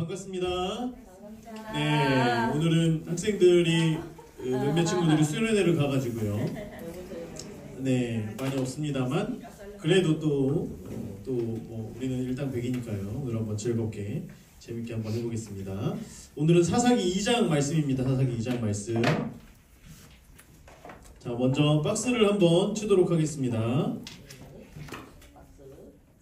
반갑습니다. 네, 오늘은 학생들이 몇몇 친구들이 수련회를 가가지고요. 네, 많이 없습니다만 그래도 또 뭐 우리는 일당백이니까요. 오늘 한번 즐겁게 재밌게 한번 해보겠습니다. 오늘은 사사기 2장 말씀입니다. 사사기 2장 말씀. 자, 먼저 박스를 한번 치도록 하겠습니다.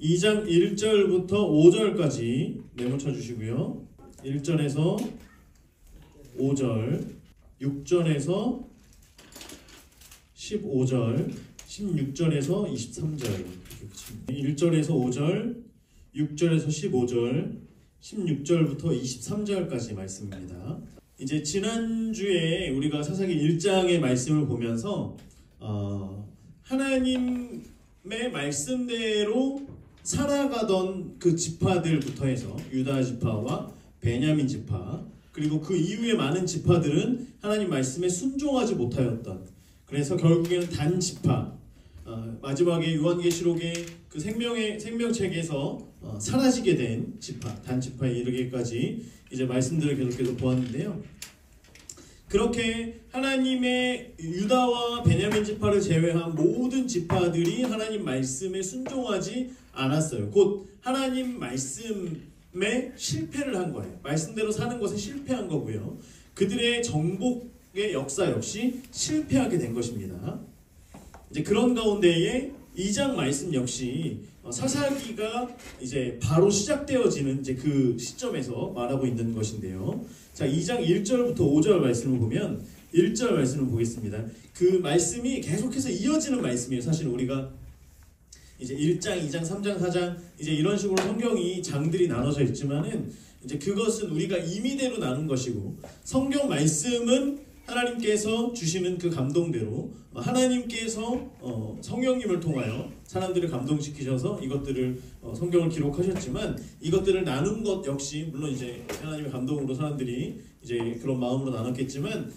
2장 1절부터 5절까지 메모 쳐주시고요. 1절에서 5절, 6절에서 15절, 16절에서 23절. 1절에서 5절, 6절에서 15절, 16절부터 23절까지 말씀입니다. 이제 지난주에 우리가 사사기 1장의 말씀을 보면서 하나님의 말씀대로 살아가던 그 지파들부터 해서 유다 지파와 베냐민 지파, 그리고 그 이후에 많은 지파들은 하나님 말씀에 순종하지 못하였던, 그래서 결국에는 단 지파, 마지막에 요한계시록의 그 생명책에서 사라지게 된 지파, 단 지파에 이르기까지 이제 말씀들을 계속해서 보았는데요. 그렇게 하나님의 유다와 베냐민 지파를 제외한 모든 지파들이 하나님 말씀에 순종하지 않았어요. 곧 하나님 말씀에 실패를 한 거예요. 말씀대로 사는 것에 실패한 거고요. 그들의 정복의 역사 역시 실패하게 된 것입니다. 이제 그런 가운데에 2장 말씀 역시 사사기가 이제 바로 시작되어지는 이제 그 시점에서 말하고 있는 것인데요. 자, 2장 1절부터 5절 말씀을 보면 1절 말씀을 보겠습니다. 그 말씀이 계속해서 이어지는 말씀이에요. 사실 우리가 이제 1장, 2장, 3장, 4장 이제 이런 식으로 성경이 장들이 나눠져 있지만은 이제 그것은 우리가 임의대로 나눈 것이고, 성경 말씀은 하나님께서 주시는 그 감동대로 하나님께서 성령님을 통하여 사람들을 감동시키셔서 이것들을 성경을 기록하셨지만, 이것들을 나눈 것 역시 물론 이제 하나님의 감동으로 사람들이 이제 그런 마음으로 나눴겠지만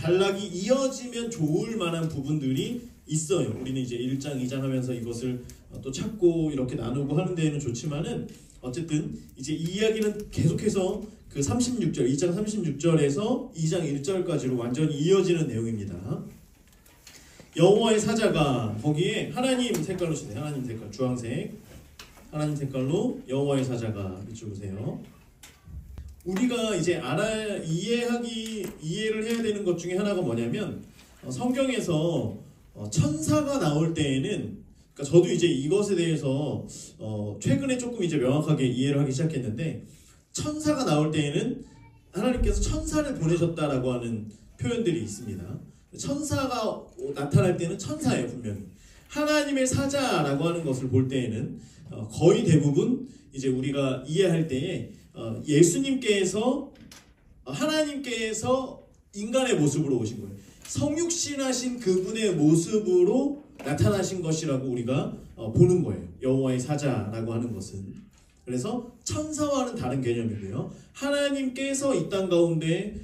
단락이 이어지면 좋을 만한 부분들이 있어요. 우리는 이제 1장, 2장 하면서 이것을 또 찾고 이렇게 나누고 하는 데에는 좋지만은 어쨌든 이제 이 이야기는 계속해서 그 36절, 2장 36절에서 2장 1절까지로 완전히 이어지는 내용입니다. 여호와의 사자가, 거기에 하나님 색깔로 쓰세요. 하나님 색깔, 주황색 하나님 색깔로 여호와의 사자가 비춰보세요. 우리가 이제 이해를 해야 되는 것 중에 하나가 뭐냐면, 성경에서 천사가 나올 때에는, 그러니까 저도 이제 이것에 대해서 최근에 조금 이제 명확하게 이해를 하기 시작했는데, 천사가 나올 때에는 하나님께서 천사를 보내셨다라고 하는 표현들이 있습니다. 천사가 나타날 때는 천사예요, 분명히. 하나님의 사자라고 하는 것을 볼 때에는 거의 대부분 이제 우리가 이해할 때에 예수님께서 하나님께서 인간의 모습으로 오신 거예요. 성육신하신 그분의 모습으로 나타나신 것이라고 우리가 보는 거예요. 여호와의 사자라고 하는 것은. 그래서 천사와는 다른 개념이고요. 하나님께서 이 땅 가운데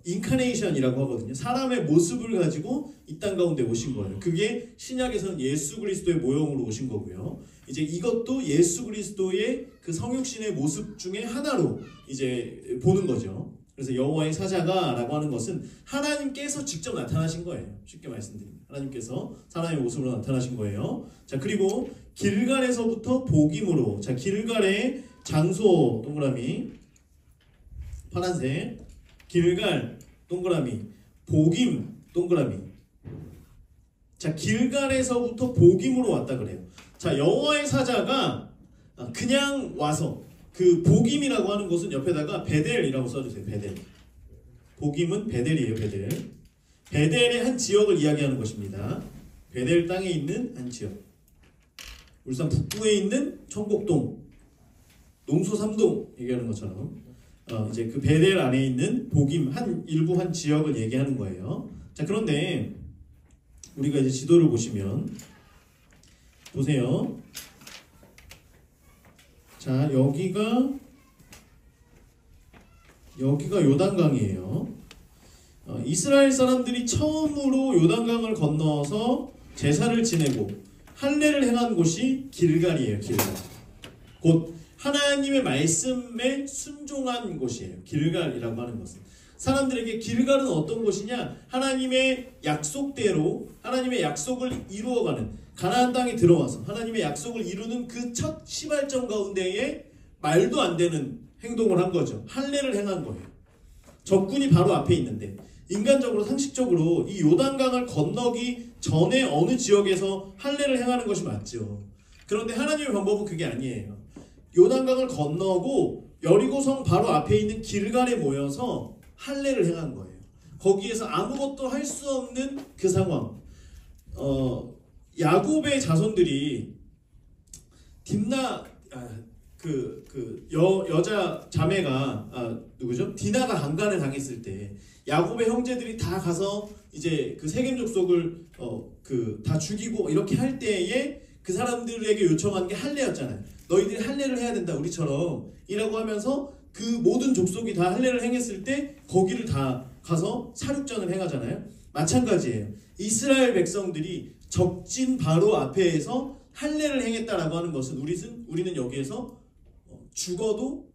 인카네이션이라고 하거든요. 사람의 모습을 가지고 이 땅 가운데 오신 거예요. 그게 신약에서는 예수 그리스도의 모형으로 오신 거고요. 이제 이것도 예수 그리스도의 그 성육신의 모습 중에 하나로 이제 보는 거죠. 그래서 여호와의 사자가라고 하는 것은 하나님께서 직접 나타나신 거예요. 쉽게 말씀드립니다. 하나님께서 사람의 모습으로 나타나신 거예요. 자, 그리고 길갈에서부터 복임으로, 자, 길갈의 장소 동그라미 파란색, 길갈 동그라미, 복임 동그라미. 자, 길갈에서부터 복임으로 왔다 그래요. 자, 여호와의 사자가 그냥 와서, 그 복임이라고 하는 곳은 옆에다가 베델이라고 써주세요. 베델. 복임은 베델이에요. 베델. 베델의 한 지역을 이야기하는 것입니다. 베델 땅에 있는 한 지역. 울산 북부에 있는 청곡동, 농소 3동 얘기하는 것처럼 이제 그 베델 안에 있는 복임 일부 한 지역을 얘기하는 거예요. 자, 그런데 우리가 이제 지도를 보시면 보세요. 자, 여기가 요단강이에요. 이스라엘 사람들이 처음으로 요단강을 건너서 제사를 지내고 할례를 행한 곳이 길갈이에요. 길갈. 곧 하나님의 말씀에 순종한 곳이에요. 길갈이라고 하는 것은. 사람들에게 길갈은 어떤 곳이냐? 하나님의 약속대로 하나님의 약속을 이루어가는, 가나안 땅에 들어와서 하나님의 약속을 이루는 그 첫 시발점 가운데에 말도 안 되는 행동을 한 거죠. 할례를 행한 거예요. 적군이 바로 앞에 있는데, 인간적으로 상식적으로 이 요단강을 건너기 전에 어느 지역에서 할례를 행하는 것이 맞죠. 그런데 하나님의 방법은 그게 아니에요. 요단강을 건너고 여리고성 바로 앞에 있는 길갈에 모여서 할례를 행한 거예요. 거기에서 아무것도 할 수 없는 그 상황. 야곱의 자손들이 여자 자매가 누구죠? 디나가 강간을 당했을 때 야곱의 형제들이 다 가서 이제 그 세겜 족속을 다 죽이고 이렇게 할 때에 그 사람들에게 요청한 게 할례였잖아요. 너희들이 할례를 해야 된다, 우리처럼 이라고 하면서 그 모든 족속이 다 할례를 행했을 때 거기를 다 가서 사륙전을 행하잖아요. 마찬가지예요. 이스라엘 백성들이 적진 바로 앞에서 할례를 행했다라고 하는 것은 우리는 여기에서 죽어도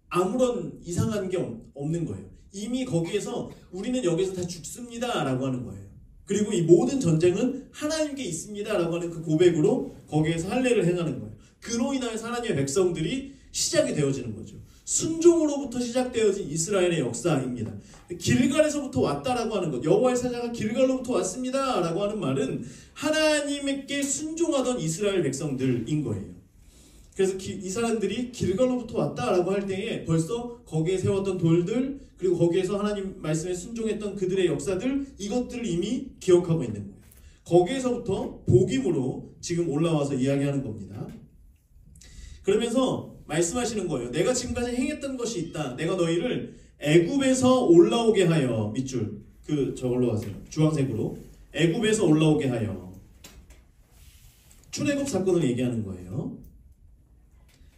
아무런 이상한 게 없는 거예요. 이미 거기에서 우리는 여기서 다 죽습니다 라고 하는 거예요. 그리고 이 모든 전쟁은 하나님께 있습니다 라고 하는 그 고백으로 거기에서 할례를 행하는 거예요. 그로 인하여서 하나님의 백성들이 시작이 되어지는 거죠. 순종으로부터 시작되어진 이스라엘의 역사입니다. 길갈에서부터 왔다라고 하는 것, 여호와의 사자가 길갈로부터 왔습니다 라고 하는 말은 하나님께 순종하던 이스라엘 백성들인 거예요. 그래서 이 사람들이 길갈로부터 왔다라고 할 때에 벌써 거기에 세웠던 돌들, 그리고 거기에서 하나님 말씀에 순종했던 그들의 역사들, 이것들을 이미 기억하고 있는 거예요. 거기에서부터 복임으로 지금 올라와서 이야기하는 겁니다. 그러면서 말씀하시는 거예요. 내가 지금까지 행했던 것이 있다. 내가 너희를 애굽에서 올라오게 하여, 밑줄 저걸로 하세요. 주황색으로. 애굽에서 올라오게 하여. 출애굽 사건을 얘기하는 거예요.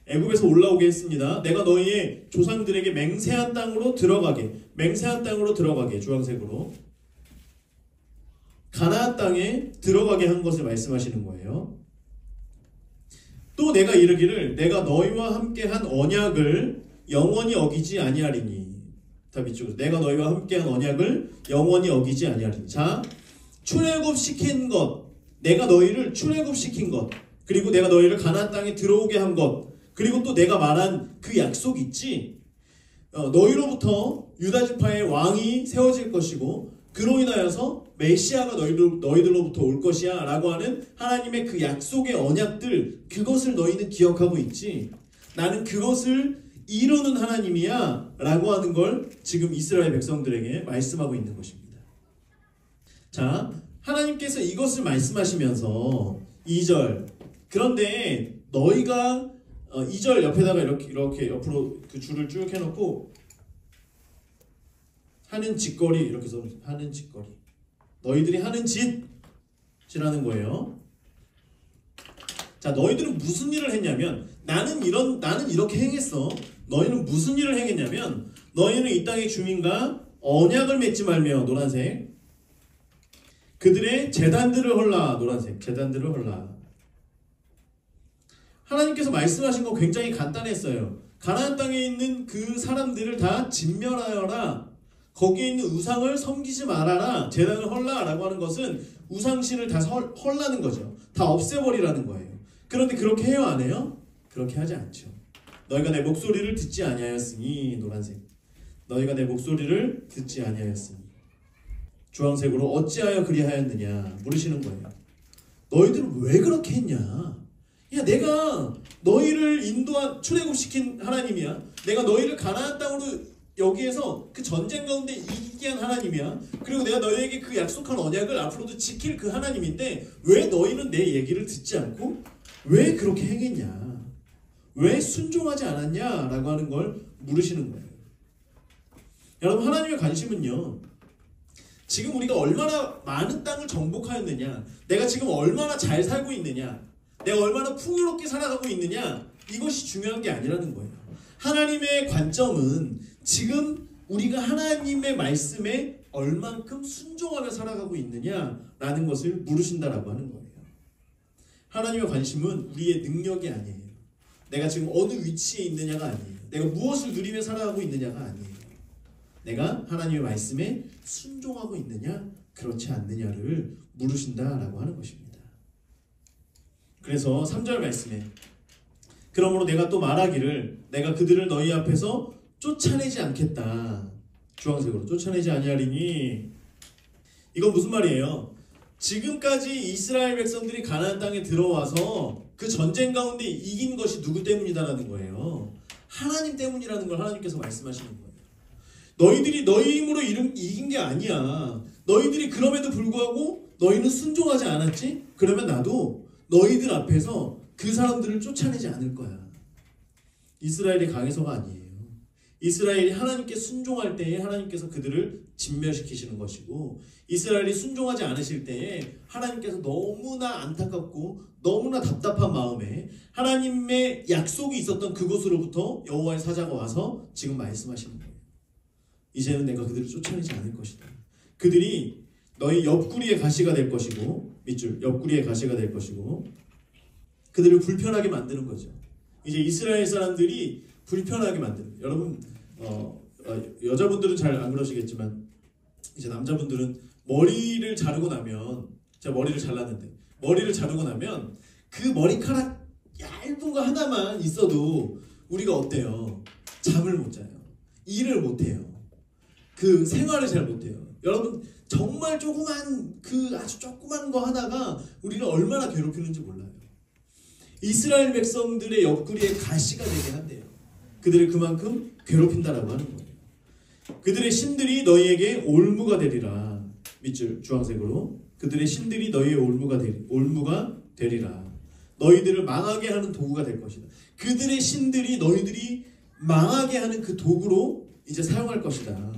애굽에서 올라오게 했습니다. 내가 너희의 조상들에게 맹세한 땅으로 들어가게, 주황색으로 가나안 땅에 들어가게 한 것을 말씀하시는 거예요. 또 내가 이르기를 내가 너희와 함께한 언약을 영원히 어기지 아니하리니. 다 밑쪽으로. 내가 너희와 함께한 언약을 영원히 어기지 아니하리니. 자, 출애굽시킨 것, 내가 너희를 출애굽시킨 것, 그리고 내가 너희를 가나안 땅에 들어오게 한 것, 그리고 또 내가 말한 그 약속 있지. 너희로부터 유다 지파의 왕이 세워질 것이고 그로 인하여서 메시아가 너희들로부터 올 것이야 라고 하는 하나님의 그 약속의 언약들, 그것을 너희는 기억하고 있지. 나는 그것을 이루는 하나님이야 라고 하는 걸 지금 이스라엘 백성들에게 말씀하고 있는 것입니다. 자, 하나님께서 이것을 말씀하시면서 2절, 그런데 너희가 2절 옆에다가 이렇게 옆으로 그 줄을 쭉 해놓고 하는 짓거리 이렇게 써, 하는 짓거리, 너희들이 하는 짓이라는 거예요. 자, 너희들은 무슨 일을 했냐면, 나는 이렇게 행했어. 너희는 무슨 일을 행했냐면, 너희는 이 땅의 주민과 언약을 맺지 말며, 노란색, 그들의 제단들을 헐라, 노란색, 제단들을 헐라. 하나님께서 말씀하신 건 굉장히 간단했어요. 가나안 땅에 있는 그 사람들을 다 진멸하여라. 거기에 있는 우상을 섬기지 말아라. 제단을 헐라 라고 하는 것은 우상신을 다 헐라는 거죠. 다 없애버리라는 거예요. 그런데 그렇게 해요, 안 해요? 그렇게 하지 않죠. 너희가 내 목소리를 듣지 아니하였으니, 노란색, 너희가 내 목소리를 듣지 아니하였으니, 주황색으로 어찌하여 그리하였느냐 물으시는 거예요. 너희들은 왜 그렇게 했냐? 야, 내가 너희를 출애굽시킨 하나님이야. 내가 너희를 가나안 땅으로 여기에서 그 전쟁 가운데 이기게 한 하나님이야. 그리고 내가 너희에게 그 약속한 언약을 앞으로도 지킬 그 하나님인데 왜 너희는 내 얘기를 듣지 않고 왜 그렇게 행했냐? 왜 순종하지 않았냐? 라고 하는 걸 물으시는 거예요. 여러분, 하나님의 관심은요, 지금 우리가 얼마나 많은 땅을 정복하였느냐, 내가 지금 얼마나 잘 살고 있느냐, 내가 얼마나 풍요롭게 살아가고 있느냐, 이것이 중요한 게 아니라는 거예요. 하나님의 관점은 지금 우리가 하나님의 말씀에 얼만큼 순종하며 살아가고 있느냐라는 것을 물으신다라고 하는 거예요. 하나님의 관심은 우리의 능력이 아니에요. 내가 지금 어느 위치에 있느냐가 아니에요. 내가 무엇을 누리며 살아가고 있느냐가 아니에요. 내가 하나님의 말씀에 순종하고 있느냐 그렇지 않느냐를 물으신다라고 하는 것입니다. 그래서 3절 말씀에 그러므로 내가 또 말하기를 내가 그들을 너희 앞에서 쫓아내지 않겠다. 주황색으로 쫓아내지 아니하리니 이건 무슨 말이에요? 지금까지 이스라엘 백성들이 가나안 땅에 들어와서 그 전쟁 가운데 이긴 것이 누구 때문이다라는 거예요. 하나님 때문이라는 걸 하나님께서 말씀하시는 거예요. 너희들이 너희 힘으로 이긴 게 아니야. 너희들이 그럼에도 불구하고 너희는 순종하지 않았지? 그러면 나도 너희들 앞에서 그 사람들을 쫓아내지 않을 거야. 이스라엘이 강해서가 아니에요. 이스라엘이 하나님께 순종할 때에 하나님께서 그들을 진멸시키시는 것이고, 이스라엘이 순종하지 않으실 때에 하나님께서 너무나 안타깝고 너무나 답답한 마음에 하나님의 약속이 있었던 그곳으로부터 여호와의 사자가 와서 지금 말씀하시는 거예요. 이제는 내가 그들을 쫓아내지 않을 것이다. 그들이 너희 옆구리의 가시가 될 것이고, 밑줄 옆구리의 가시가 될 것이고, 그들을 불편하게 만드는 거죠. 이제 이스라엘 사람들이 불편하게 만드는, 여러분 여자분들은 잘 안 그러시겠지만 이제 남자분들은 머리를 자르고 나면, 제가 머리를 잘랐는데 머리를 자르고 나면 그 머리카락 얇은 거 하나만 있어도 우리가 어때요? 잠을 못 자요. 일을 못 해요. 그 생활을 잘 못 해요. 여러분 정말 조그만 그 아주 조그만 거 하나가 우리를 얼마나 괴롭히는지 몰라요. 이스라엘 백성들의 옆구리에 가시가 되게 한대요. 그들을 그만큼 괴롭힌다라고 하는 거예요. 그들의 신들이 너희에게 올무가 되리라. 밑줄 주황색으로 그들의 신들이 너희의 올무가 되리라. 너희들을 망하게 하는 도구가 될 것이다. 그들의 신들이 너희들이 망하게 하는 그 도구로 이제 사용할 것이다.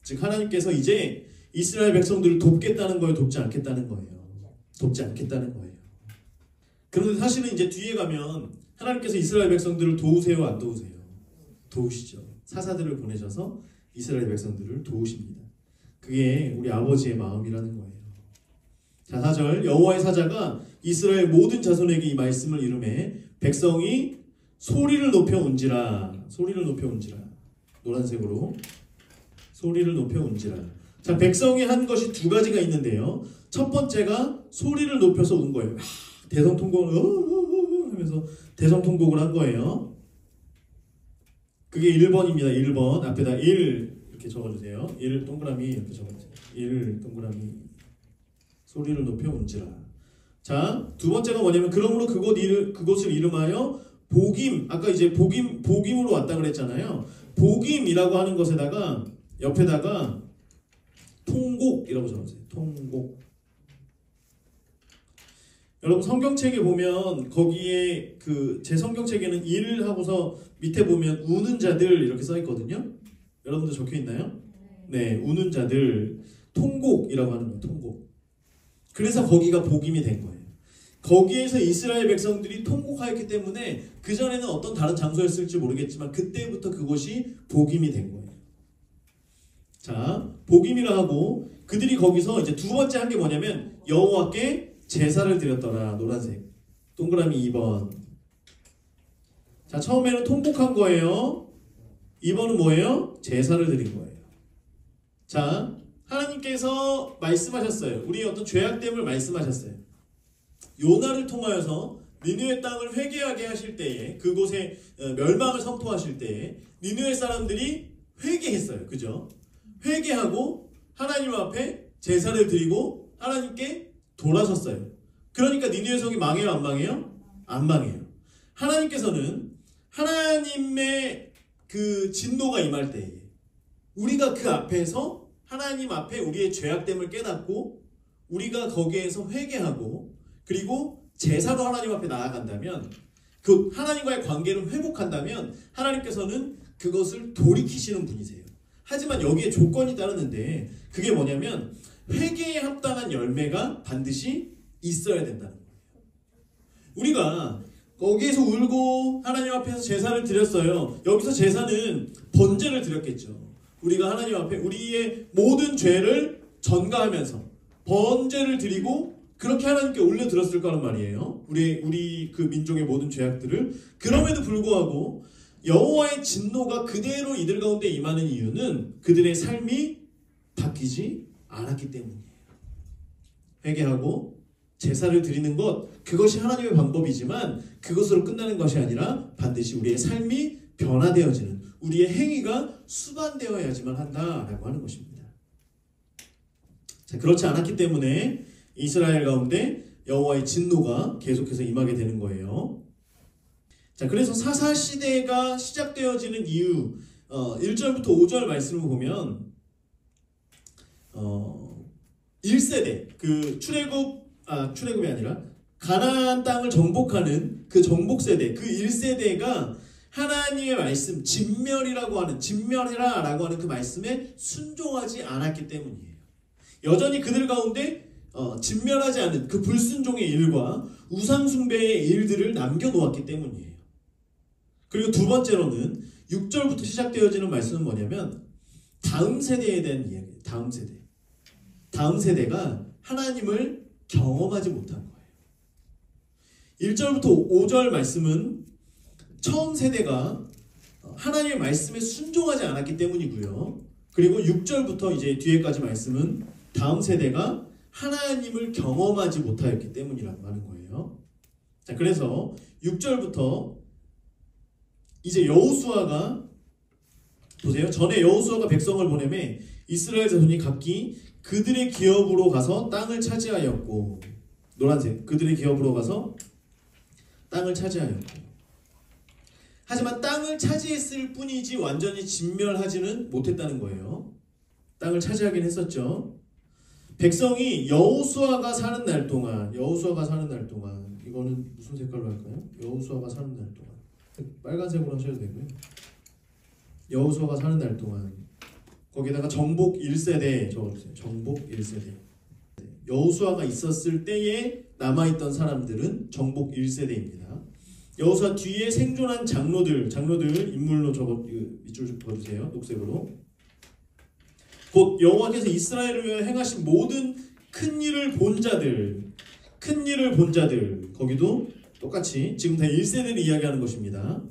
즉 하나님께서 이제 이스라엘 백성들을 돕겠다는 거예요? 돕지 않겠다는 거예요? 돕지 않겠다는 거예요. 그런데 사실은 이제 뒤에 가면 하나님께서 이스라엘 백성들을 도우세요? 안 도우세요? 도우시죠. 사사들을 보내셔서 이스라엘 백성들을 도우십니다. 그게 우리 아버지의 마음이라는 거예요. 자, 4절 여호와의 사자가 이스라엘 모든 자손에게 이 말씀을 이르매 백성이 소리를 높여 운지라. 소리를 높여 운지라. 노란색으로 소리를 높여 운지라. 자, 백성이 한 것이 두 가지가 있는데요. 첫 번째가 소리를 높여서 운 거예요. 대성통곡을 하면서 대성통곡을 한 거예요. 그게 1번입니다. 1번 앞에다 1 이렇게 적어주세요. 1 동그라미 이렇게 적어주세요. 1 동그라미 소리를 높여 운지라. 자, 두 번째가 뭐냐면 그러므로 그곳을 이름하여 복임. 아까 이제 복임으로 왔다 그랬잖아요. 복임이라고 하는 것에다가 옆에다가 통곡이라고 적어주세요. 통곡. 여러분 성경책에 보면 거기에 제 성경책에는 일 하고서 밑에 보면 우는 자들 이렇게 써 있거든요. 여러분들 적혀 있나요? 네, 우는 자들 통곡이라고 하는 거예요. 통곡. 그래서 거기가 복임이 된 거예요. 거기에서 이스라엘 백성들이 통곡하였기 때문에 그 전에는 어떤 다른 장소였을지 모르겠지만 그때부터 그곳이 복임이 된 거예요. 자, 복임이라 하고 그들이 거기서 이제 두 번째 한 게 뭐냐면 여호와께 제사를 드렸더라. 노란색 동그라미 2번. 자, 처음에는 통곡한 거예요. 2번은 뭐예요? 제사를 드린 거예요. 자, 하나님께서 말씀하셨어요. 우리의 어떤 죄악됨을 말씀하셨어요. 요나를 통하여서 니느웨 땅을 회개하게 하실 때에, 그곳에 멸망을 선포하실 때에 니느웨 사람들이 회개했어요. 그죠? 회개하고 하나님 앞에 제사를 드리고 하나님께 돌아섰어요. 그러니까 니느웨 성이 망해요? 안 망해요? 안 망해요. 하나님께서는 하나님의 그 진노가 임할 때에 우리가 그 앞에서 하나님 앞에 우리의 죄악됨을 깨닫고 우리가 거기에서 회개하고 그리고 제사로 하나님 앞에 나아간다면, 그 하나님과의 관계를 회복한다면 하나님께서는 그것을 돌이키시는 분이세요. 하지만 여기에 조건이 따르는데 그게 뭐냐면 회개에 합당한 열매가 반드시 있어야 된다는 거예요. 우리가 거기에서 울고 하나님 앞에서 제사를 드렸어요. 여기서 제사는 번제를 드렸겠죠. 우리가 하나님 앞에 우리의 모든 죄를 전가하면서 번제를 드리고 그렇게 하나님께 올려드렸을 거란 말이에요. 우리 그 민족의 모든 죄악들을. 그럼에도 불구하고 여호와의 진노가 그대로 이들 가운데 임하는 이유는 그들의 삶이 바뀌지 않았기 때문이에요. 회개하고 제사를 드리는 것, 그것이 하나님의 방법이지만 그것으로 끝나는 것이 아니라 반드시 우리의 삶이 변화되어지는, 우리의 행위가 수반되어야지만 한다라고 하는 것입니다. 자, 그렇지 않았기 때문에 이스라엘 가운데 여호와의 진노가 계속해서 임하게 되는 거예요. 자, 그래서 사사시대가 시작되어지는 이유, 1절부터 5절 말씀을 보면 1세대, 그 출애굽이 아니라 가나안 땅을 정복하는 그 정복세대, 그 1세대가 하나님의 말씀, 진멸해라 라고 하는 그 말씀에 순종하지 않았기 때문이에요. 여전히 그들 가운데 진멸하지 않은 그 불순종의 일과 우상숭배의 일들을 남겨놓았기 때문이에요. 그리고 두 번째로는 6절부터 시작되어지는 말씀은 뭐냐면 다음 세대에 대한 이야기예요. 다음 세대. 다음 세대가 하나님을 경험하지 못한 거예요. 1절부터 5절 말씀은 처음 세대가 하나님의 말씀에 순종하지 않았기 때문이고요. 그리고 6절부터 이제 뒤에까지 말씀은 다음 세대가 하나님을 경험하지 못하였기 때문이라고 하는 거예요. 자, 그래서 6절부터 이제 여호수아가, 보세요. 전에 여호수아가 백성을 보내매 이스라엘 자손이 각기 그들의 기업으로 가서 땅을 차지하였고, 노란색, 그들의 기업으로 가서 땅을 차지하였고, 하지만 땅을 차지했을 뿐이지 완전히 진멸하지는 못했다는 거예요. 땅을 차지하긴 했었죠. 백성이 여호수아가 사는 날 동안, 이거는 무슨 색깔로 할까요? 여호수아가 사는 날 동안, 빨간색으로 하셔도 되고요. 여호수아가 사는 날 동안, 거기다가 정복 1세대 적어주세요. 정복 1세대. 여호수아가 있었을 때에 남아있던 사람들은 정복 1세대입니다. 여호수아 뒤에 생존한 장로들 인물로 밑줄 좀 그어주세요. 녹색으로. 곧 여호와께서 이스라엘을 위하여 행하신 모든 큰 일을 본 자들, 거기도 똑같이 지금 다 1세대를 이야기하는 것입니다.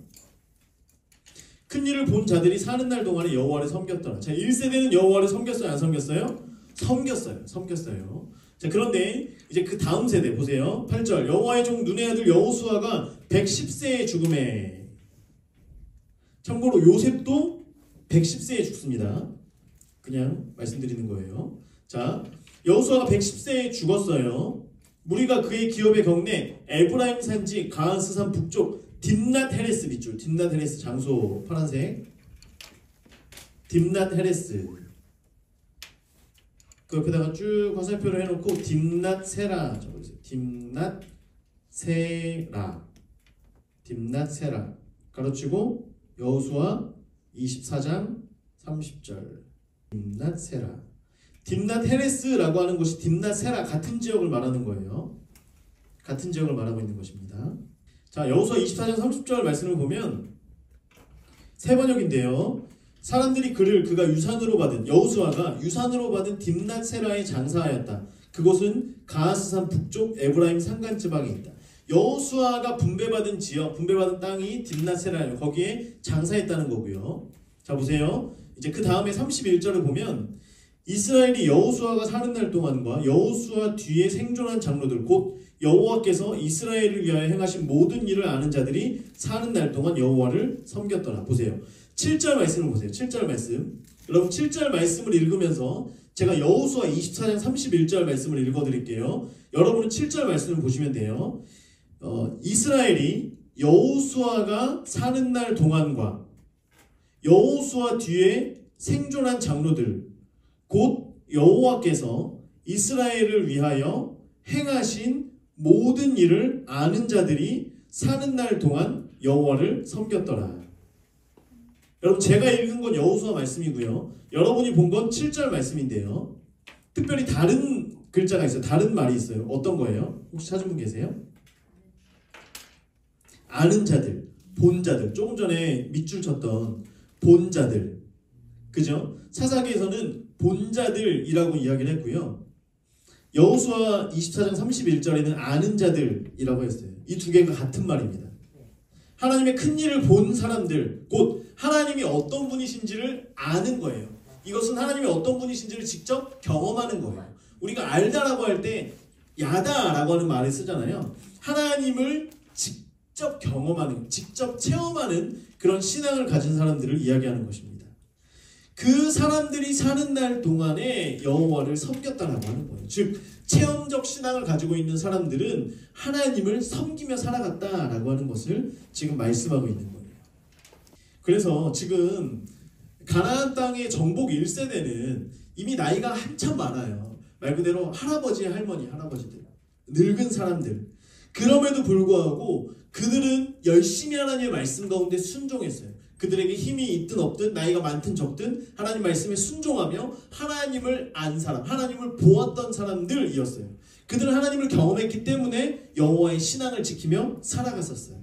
큰 일을 본 자들이 사는 날 동안에 여호와를 섬겼더라. 자, 1세대는 여호와를 섬겼어요? 안 섬겼어요? 섬겼어요. 자, 그런데 이제 그 다음 세대 보세요. 8절, 여호와의 종 눈의 아들 여호수아가 110세에 죽음에. 참고로 요셉도 110세에 죽습니다. 그냥 말씀드리는 거예요. 자, 여호수아가 110세에 죽었어요. 무리가 그의 기업에 경내 에브라임 산지 가하스산 북쪽 딥낫 헤레스 밑줄, 딥낫 헤레스 장소 파란색, 딥낫 헤레스 그 옆에다가 쭉 화살표를 해놓고 딥낫 세라 적어주세요. 딥낫 세라 가로치고 여호수아 24장 30절 딥낫 세라. 딥낫 헤레스라고 하는 곳이 딥낫 세라, 같은 지역을 말하는 거예요. 같은 지역을 말하고 있는 것입니다. 자, 여호수아 24장 30절 말씀을 보면 세 번역인데요. 사람들이 그가 유산으로 받은, 여호수아가 유산으로 받은 딥낫 세라에 장사하였다. 그곳은 가하스산 북쪽 에브라임 산간 지방에 있다. 여호수아가 분배받은 지역, 분배받은 땅이 딥낫 세라예요. 거기에 장사했다는 거고요. 자, 보세요. 이제 그 다음에 31절을 보면 이스라엘이 여호수아가 사는 날 동안과 여호수아 뒤에 생존한 장로들, 곧 여호와께서 이스라엘을 위하여 행하신 모든 일을 아는 자들이 사는 날 동안 여호와를 섬겼더라. 보세요. 7절 말씀을 보세요. 7절 말씀. 여러분 7절 말씀을 읽으면서 제가 여호수아 24장 31절 말씀을 읽어드릴게요. 여러분은 7절 말씀을 보시면 돼요. 이스라엘이 여호수아가 사는 날 동안과 여호수아 뒤에 생존한 장로들, 곧 여호와께서 이스라엘을 위하여 행하신 모든 일을 아는 자들이 사는 날 동안 여호와를 섬겼더라. 여러분 제가 읽은 건 여호수아 말씀이고요. 여러분이 본 건 7절 말씀인데요. 특별히 다른 글자가 있어요. 다른 말이 있어요. 어떤 거예요? 혹시 찾은 분 계세요? 아는 자들, 본 자들. 조금 전에 밑줄 쳤던 본 자들. 그죠? 사사기에서는 본 자들이라고 이야기를 했고요. 여호수아 24장 31절에는 아는 자들이라고 했어요. 이 두 개가 같은 말입니다. 하나님의 큰 일을 본 사람들, 곧 하나님이 어떤 분이신지를 아는 거예요. 이것은 하나님이 어떤 분이신지를 직접 경험하는 거예요. 우리가 알다라고 할 때 야다라고 하는 말을 쓰잖아요. 하나님을 직접 경험하는, 직접 체험하는 그런 신앙을 가진 사람들을 이야기하는 것입니다. 그 사람들이 사는 날 동안에 여호와를 섬겼다라고 하는 거예요. 즉 체험적 신앙을 가지고 있는 사람들은 하나님을 섬기며 살아갔다라고 하는 것을 지금 말씀하고 있는 거예요. 그래서 지금 가나안 땅의 정복 1세대는 이미 나이가 한참 많아요. 말 그대로 할아버지의 할머니, 할아버지들, 늙은 사람들. 그럼에도 불구하고 그들은 열심히 하나님의 말씀 가운데 순종했어요. 그들에게 힘이 있든 없든 나이가 많든 적든 하나님 말씀에 순종하며 하나님을 안 사람, 하나님을 보았던 사람들이었어요. 그들은 하나님을 경험했기 때문에 여호와의 신앙을 지키며 살아갔었어요.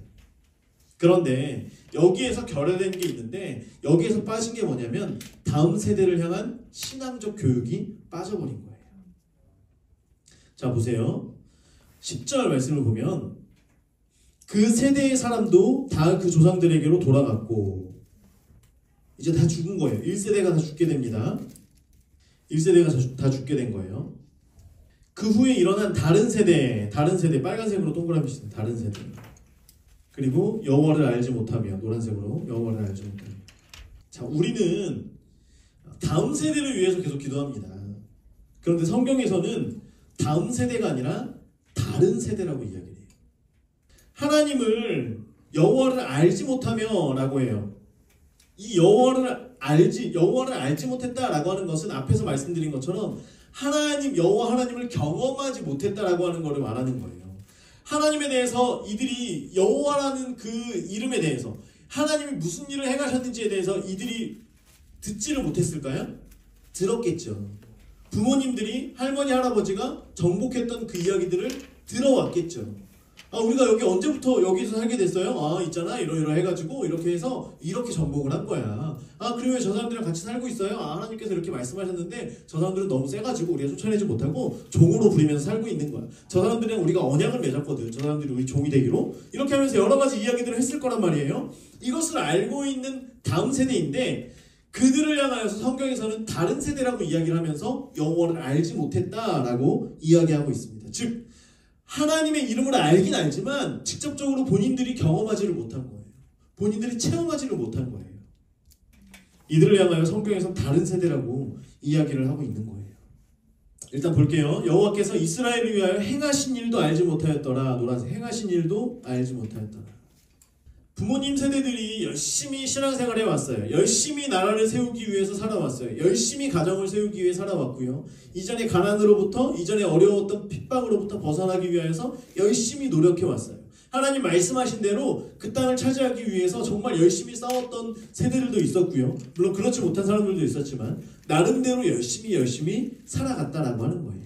그런데 여기에서 결여된 게 있는데 여기에서 빠진 게 뭐냐면 다음 세대를 향한 신앙적 교육이 빠져버린 거예요. 자 보세요. 10절 말씀을 보면 그 세대의 사람도 다 그 조상들에게로 돌아갔고 이제 다 죽은 거예요. 1세대가 다 죽게 됩니다. 1세대가 다 죽게 된 거예요. 그 후에 일어난 다른 세대 빨간색으로 동그라미 치는 다른 세대. 그리고 여호와를 알지 못하며 노란색으로 여호와를 알지 못하며. 자, 우리는 다음 세대를 위해서 계속 기도합니다. 그런데 성경에서는 다음 세대가 아니라 다른 세대라고 이야기해요. 하나님을 여호와를 알지 못하며 라고 해요. 이 여호와를 알지 못했다라고 하는 것은 앞에서 말씀드린 것처럼 여호와 하나님을 경험하지 못했다라고 하는 것을 말하는 거예요. 하나님에 대해서 이들이 여호와라는 그 이름에 대해서 하나님이 무슨 일을 행하셨는지에 대해서 이들이 듣지를 못했을까요? 들었겠죠. 부모님들이 할머니 할아버지가 정복했던 그 이야기들을 들어왔겠죠. 우리가 여기 언제부터 여기서 살게 됐어요? 있잖아 이러 해가지고 이렇게 해서 이렇게 정복을 한 거야. 그리고 왜 저 사람들이랑 같이 살고 있어요? 하나님께서 이렇게 말씀하셨는데 저 사람들은 너무 세가지고 우리가 쫓아내지 못하고 종으로 부리면서 살고 있는 거야. 저 사람들이랑 우리가 언약을 맺었거든. 저 사람들이 우리 종이 되기로. 이렇게 하면서 여러 가지 이야기들을 했을 거란 말이에요. 이것을 알고 있는 다음 세대인데 그들을 향하여서 성경에서는 다른 세대라고 이야기를 하면서 여호와를 알지 못했다라고 이야기하고 있습니다. 즉 하나님의 이름을 알긴 알지만 직접적으로 본인들이 경험하지를 못한 거예요. 본인들이 체험하지를 못한 거예요. 이들을 향하여 성경에서 다른 세대라고 이야기를 하고 있는 거예요. 일단 볼게요. 여호와께서 이스라엘을 위하여 행하신 일도 알지 못하였더라. 노란색 행하신 일도 알지 못하였더라. 부모님 세대들이 열심히 신앙생활을 해왔어요. 열심히 나라를 세우기 위해서 살아왔어요. 열심히 가정을 세우기 위해 살아왔고요. 이전의 가난으로부터 이전에 어려웠던 핍박으로부터 벗어나기 위해서 열심히 노력해왔어요. 하나님 말씀하신 대로 그 땅을 차지하기 위해서 정말 열심히 싸웠던 세대들도 있었고요. 물론 그렇지 못한 사람들도 있었지만 나름대로 열심히 살아갔다라고 하는 거예요.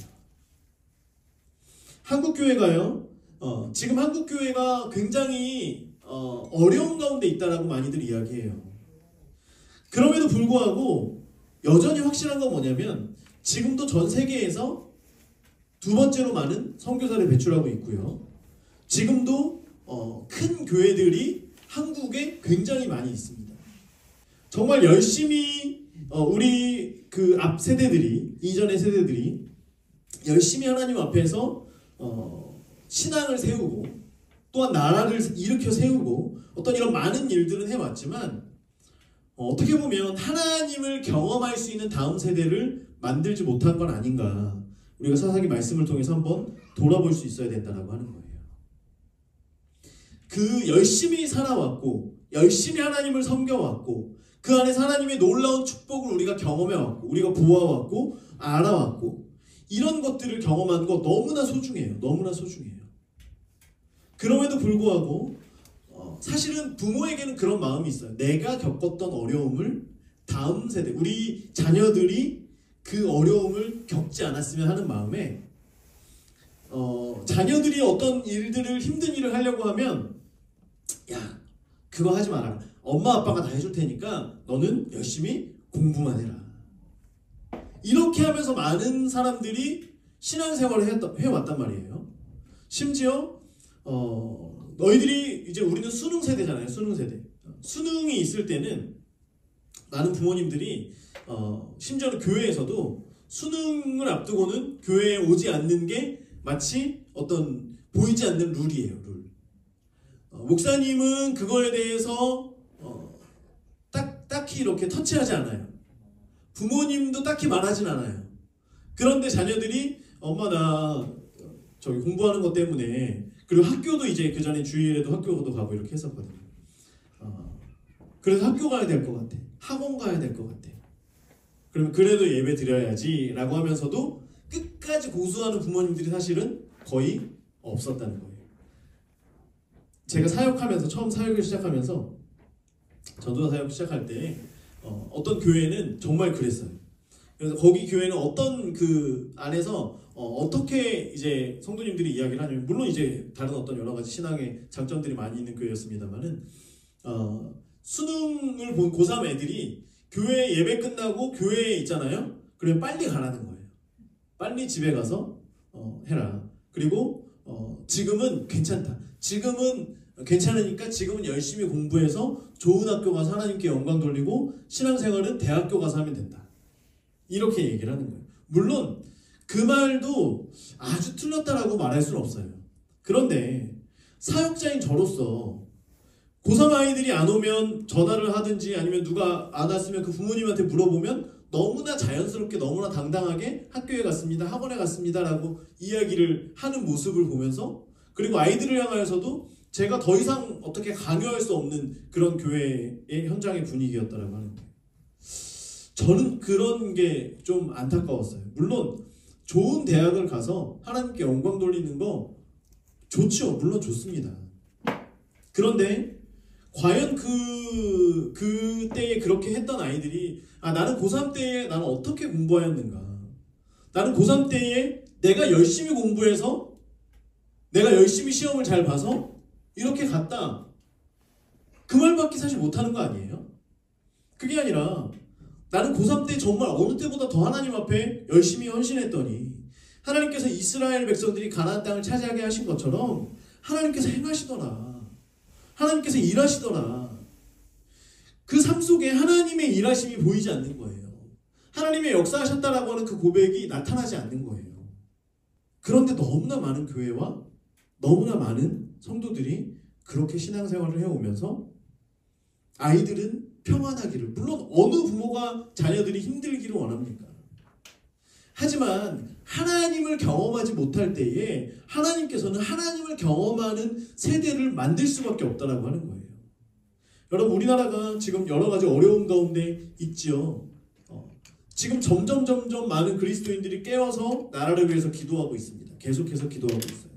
한국교회가요. 지금 한국교회가 굉장히 어려운 가운데 있다라고 많이들 이야기해요. 그럼에도 불구하고 여전히 확실한 건 뭐냐면 지금도 전 세계에서 두 번째로 많은 선교사를 배출하고 있고요. 지금도 큰 교회들이 한국에 굉장히 많이 있습니다. 정말 열심히 우리 그 앞 세대들이 이전의 세대들이 열심히 하나님 앞에서 신앙을 세우고 또한 나라를 일으켜 세우고 어떤 이런 많은 일들은 해왔지만 어떻게 보면 하나님을 경험할 수 있는 다음 세대를 만들지 못한 건 아닌가. 우리가 사사기 말씀을 통해서 한번 돌아볼 수 있어야 된다고 하는 거예요. 그 열심히 살아왔고 열심히 하나님을 섬겨왔고 그 안에서 하나님의 놀라운 축복을 우리가 경험해왔고 우리가 보아왔고 알아왔고 이런 것들을 경험한 거 너무나 소중해요. 너무나 소중해요. 그럼에도 불구하고 사실은 부모에게는 그런 마음이 있어요. 내가 겪었던 어려움을 다음 세대, 우리 자녀들이 그 어려움을 겪지 않았으면 하는 마음에 자녀들이 어떤 일들을 힘든 일을 하려고 하면 야 그거 하지 마라. 엄마 아빠가 다 해줄 테니까 너는 열심히 공부만 해라. 이렇게 하면서 많은 사람들이 신앙생활을 해왔단 말이에요. 심지어 너희들이 이제 우리는 수능 세대잖아요. 수능 세대. 수능이 있을 때는 많은 부모님들이 심지어는 교회에서도 수능을 앞두고는 교회에 오지 않는 게 마치 어떤 보이지 않는 룰이에요. 룰. 목사님은 그거에 대해서 딱히 이렇게 터치하지 않아요. 부모님도 딱히 말하진 않아요. 그런데 자녀들이 엄마 나 저기 공부하는 것 때문에, 그리고 학교도 이제 그 전에 주일에도 학교도 가고 이렇게 했었거든요. 그래서 학교 가야 될 것 같아. 학원 가야 될 것 같아. 그러면 그래도 예배 드려야지 라고 하면서도 끝까지 고수하는 부모님들이 사실은 거의 없었다는 거예요. 제가 사역하면서, 처음 사역을 시작하면서, 전도사 사역 시작할 때 어떤 교회는 정말 그랬어요. 그래서 거기 교회는 어떤 그 안에서 어떻게 이제 성도님들이 이야기를 하냐면, 물론 이제 다른 어떤 여러 가지 신앙의 장점들이 많이 있는 교회였습니다만은 수능을 본 고3 애들이 교회 예배 끝나고 교회에 있잖아요. 그러면 빨리 가라는 거예요. 빨리 집에 가서 해라. 그리고 지금은 괜찮다. 지금은 괜찮으니까 지금은 열심히 공부해서 좋은 학교 가서 하나님께 영광 돌리고 신앙생활은 대학교 가서 하면 된다. 이렇게 얘기를 하는 거예요. 물론 그 말도 아주 틀렸다라고 말할 수는 없어요. 그런데 사역자인 저로서 고3 아이들이 안 오면 전화를 하든지 아니면 누가 안 왔으면 그 부모님한테 물어보면 너무나 자연스럽게 너무나 당당하게 학교에 갔습니다, 학원에 갔습니다 라고 이야기를 하는 모습을 보면서, 그리고 아이들을 향하여서도 제가 더 이상 어떻게 강요할 수 없는 그런 교회의 현장의 분위기였다라고 하는 거예요. 저는 그런 게 좀 안타까웠어요. 물론 좋은 대학을 가서 하나님께 영광 돌리는 거 좋죠. 물론 좋습니다. 그런데 과연 그때에 그렇게 했던 아이들이 나는 고3 때에 나는 어떻게 공부하였는가, 나는 고3 때에 내가 열심히 공부해서 내가 열심히 시험을 잘 봐서 이렇게 갔다, 그 말밖에 사실 못하는 거 아니에요? 그게 아니라 나는 고3 때 정말 어느 때보다 더 하나님 앞에 열심히 헌신했더니 하나님께서 이스라엘 백성들이 가나안 땅을 차지하게 하신 것처럼 하나님께서 행하시더라. 하나님께서 일하시더라. 그 삶 속에 하나님의 일하심이 보이지 않는 거예요. 하나님의 역사하셨다라고 하는 그 고백이 나타나지 않는 거예요. 그런데 너무나 많은 교회와 너무나 많은 성도들이 그렇게 신앙생활을 해오면서 아이들은 평안하기를, 물론 어느 부모가 자녀들이 힘들기를 원합니까? 하지만 하나님을 경험하지 못할 때에 하나님께서는 하나님을 경험하는 세대를 만들 수밖에 없다라고 하는 거예요. 여러분, 우리나라가 지금 여러 가지 어려운 가운데 있지요. 지금 점점 많은 그리스도인들이 깨어서 나라를 위해서 기도하고 있습니다. 계속해서 기도하고 있어요.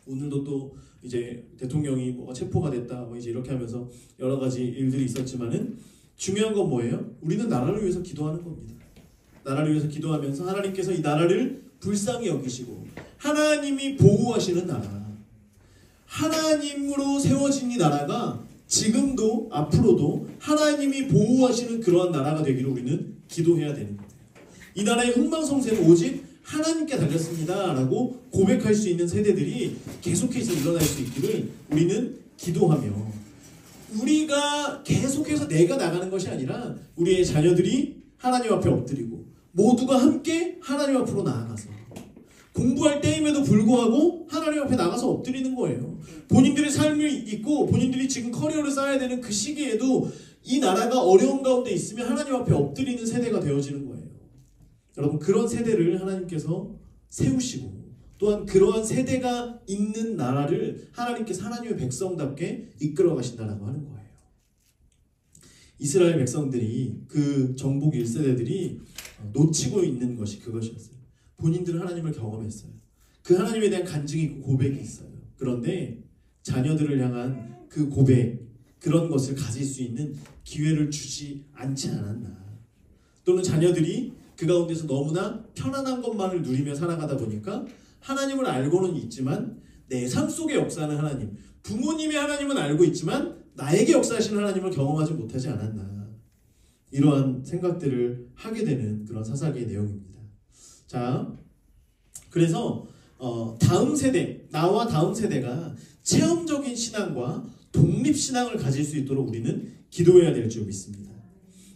오늘도 또 이제 대통령이 뭐 체포가 됐다, 뭐 이제 이렇게 하면서 여러 가지 일들이 있었지만은 중요한 건 뭐예요? 우리는 나라를 위해서 기도하는 겁니다. 나라를 위해서 기도하면서 하나님께서 이 나라를 불쌍히 여기시고 하나님이 보호하시는 나라, 하나님으로 세워진 이 나라가 지금도 앞으로도 하나님이 보호하시는 그러한 나라가 되기를 우리는 기도해야 되는 거예요. 이 나라의 흥망성쇠는 오직 하나님께 달렸습니다 라고 고백할 수 있는 세대들이 계속해서 일어날 수 있기를 우리는 기도하며, 우리가 계속해서 내가 나가는 것이 아니라 우리의 자녀들이 하나님 앞에 엎드리고 모두가 함께 하나님 앞으로 나아가서 공부할 때임에도 불구하고 하나님 앞에 나가서 엎드리는 거예요. 본인들의 삶이 있고 본인들이 지금 커리어를 쌓아야 되는 그 시기에도 이 나라가 어려운 가운데 있으면 하나님 앞에 엎드리는 세대가 되어지는 거예요. 여러분, 그런 세대를 하나님께서 세우시고 또한 그러한 세대가 있는 나라를 하나님께서 하나님의 백성답게 이끌어 가신다라고 하는 거예요. 이스라엘 백성들이, 그 정복 1세대들이 놓치고 있는 것이 그것이었어요. 본인들은 하나님을 경험했어요. 그 하나님에 대한 간증이 있고 고백이 있어요. 그런데 자녀들을 향한 그 고백, 그런 것을 가질 수 있는 기회를 주지 않지 않았나. 또는 자녀들이 그 가운데서 너무나 편안한 것만을 누리며 살아가다 보니까 하나님을 알고는 있지만 내 삶 속에 역사하는 하나님, 부모님의 하나님은 알고 있지만 나에게 역사하시는 하나님을 경험하지 못하지 않았나. 이러한 생각들을 하게 되는 그런 사사기의 내용입니다. 자, 그래서 다음 세대, 나와 다음 세대가 체험적인 신앙과 독립신앙을 가질 수 있도록 우리는 기도해야 될 줄 믿습니다.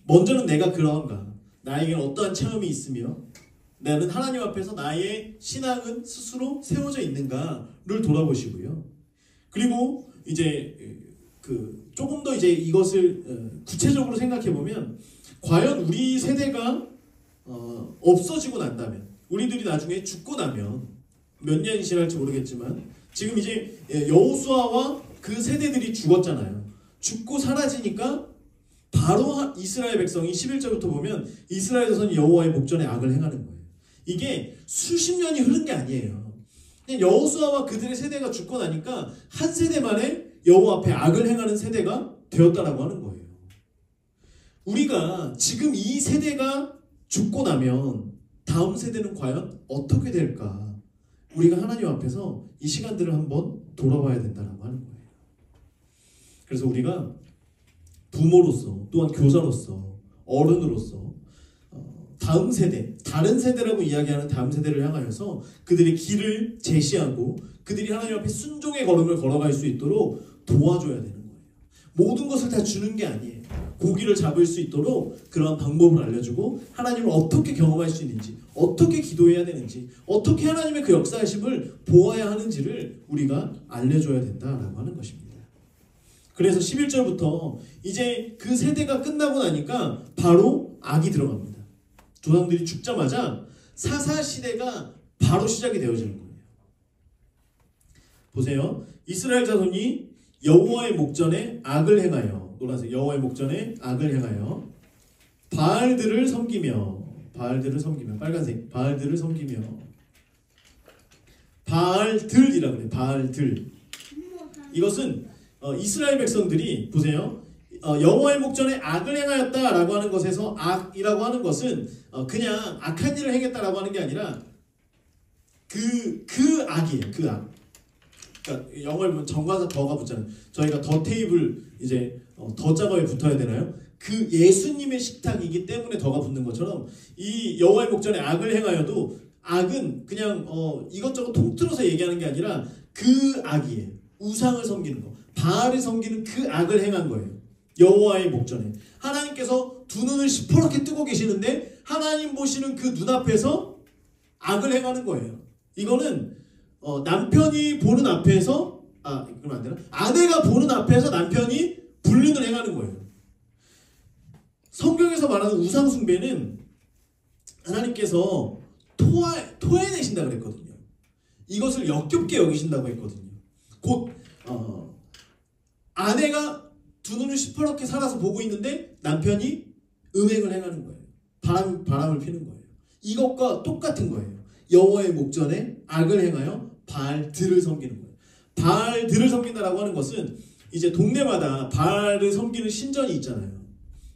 먼저는 내가 그러한가, 나에게 어떠한 체험이 있으며 나는 하나님 앞에서 나의 신앙은 스스로 세워져 있는가를 돌아보시고요. 그리고 이제 조금 더 이제 이것을 구체적으로 생각해 보면, 과연 우리 세대가 없어지고 난다면, 우리들이 나중에 죽고 나면 몇 년이 지날지 모르겠지만, 지금 이제 여호수아와 그 세대들이 죽었잖아요. 죽고 사라지니까 바로 이스라엘 백성이 11절부터 보면 이스라엘 자손이 여호와의 목전에 악을 행하는 거예요. 이게 수십 년이 흐른 게 아니에요. 그냥 여호수아와 그들의 세대가 죽고 나니까 한 세대 만에 여호와 앞에 악을 행하는 세대가 되었다라고 하는 거예요. 우리가 지금 이 세대가 죽고 나면 다음 세대는 과연 어떻게 될까? 우리가 하나님 앞에서 이 시간들을 한번 돌아봐야 된다라고 하는 거예요. 그래서 우리가 부모로서, 또한 교사로서, 어른으로서 다음 세대, 다른 세대라고 이야기하는 다음 세대를 향하여서 그들의 길을 제시하고 그들이 하나님 앞에 순종의 걸음을 걸어갈 수 있도록 도와줘야 되는 거예요. 모든 것을 다 주는 게 아니에요. 고기를 잡을 수 있도록 그러한 방법을 알려주고, 하나님을 어떻게 경험할 수 있는지, 어떻게 기도해야 되는지, 어떻게 하나님의 그 역사하심을 보아야 하는지를 우리가 알려줘야 된다라고 하는 것입니다. 그래서 11절부터 이제 그 세대가 끝나고 나니까 바로 악이 들어갑니다. 조상들이 죽자마자 사사시대가 바로 시작이 되어지는 거예요. 보세요. 이스라엘 자손이 여호와의 목전에 악을 행하여, 노란색, 여호와의 목전에 악을 행하여 바알들을 섬기며, 빨간색, 바알들을 섬기며, 바알들이라고 그래요. 바알들. 이것은 이스라엘 백성들이, 보세요, 여호와의 목전에 악을 행하였다라고 하는 것에서 악이라고 하는 것은 그냥 악한 일을 행했다라고 하는 게 아니라 그 악이에요. 그 악. 그러니까 영어를 보면 정관사 더가 붙잖아요. 저희가 더 테이블 이제 더 작업에 붙어야 되나요? 그 예수님의 식탁이기 때문에 더가 붙는 것처럼 이 여호와의 목전에 악을 행하여도 악은 그냥 이것저것 통틀어서 얘기하는 게 아니라 그 악이에요. 우상을 섬기는 거, 바알을 섬기는 그 악을 행한 거예요. 여호와의 목전에 하나님께서 두 눈을 시퍼렇게 뜨고 계시는데 하나님 보시는 그 눈앞에서 악을 행하는 거예요. 이거는 남편이 보는 앞에서, 그러면 안 되나? 아내가 보는 앞에서 남편이 불륜을 행하는 거예요. 성경에서 말하는 우상 숭배는 하나님께서 토해내신다 그랬거든요. 이것을 역겹게 여기신다고 했거든요. 곧 아내가 두 눈을 시퍼렇게 살아서 보고 있는데 남편이 음행을 행하는 거예요. 바람을 피는 거예요. 이것과 똑같은 거예요. 여호와의 목전에 악을 행하여 바알들을 섬기는 거예요. 바알들을 섬긴다라고 하는 것은 이제 동네마다 바알을 섬기는 신전이 있잖아요.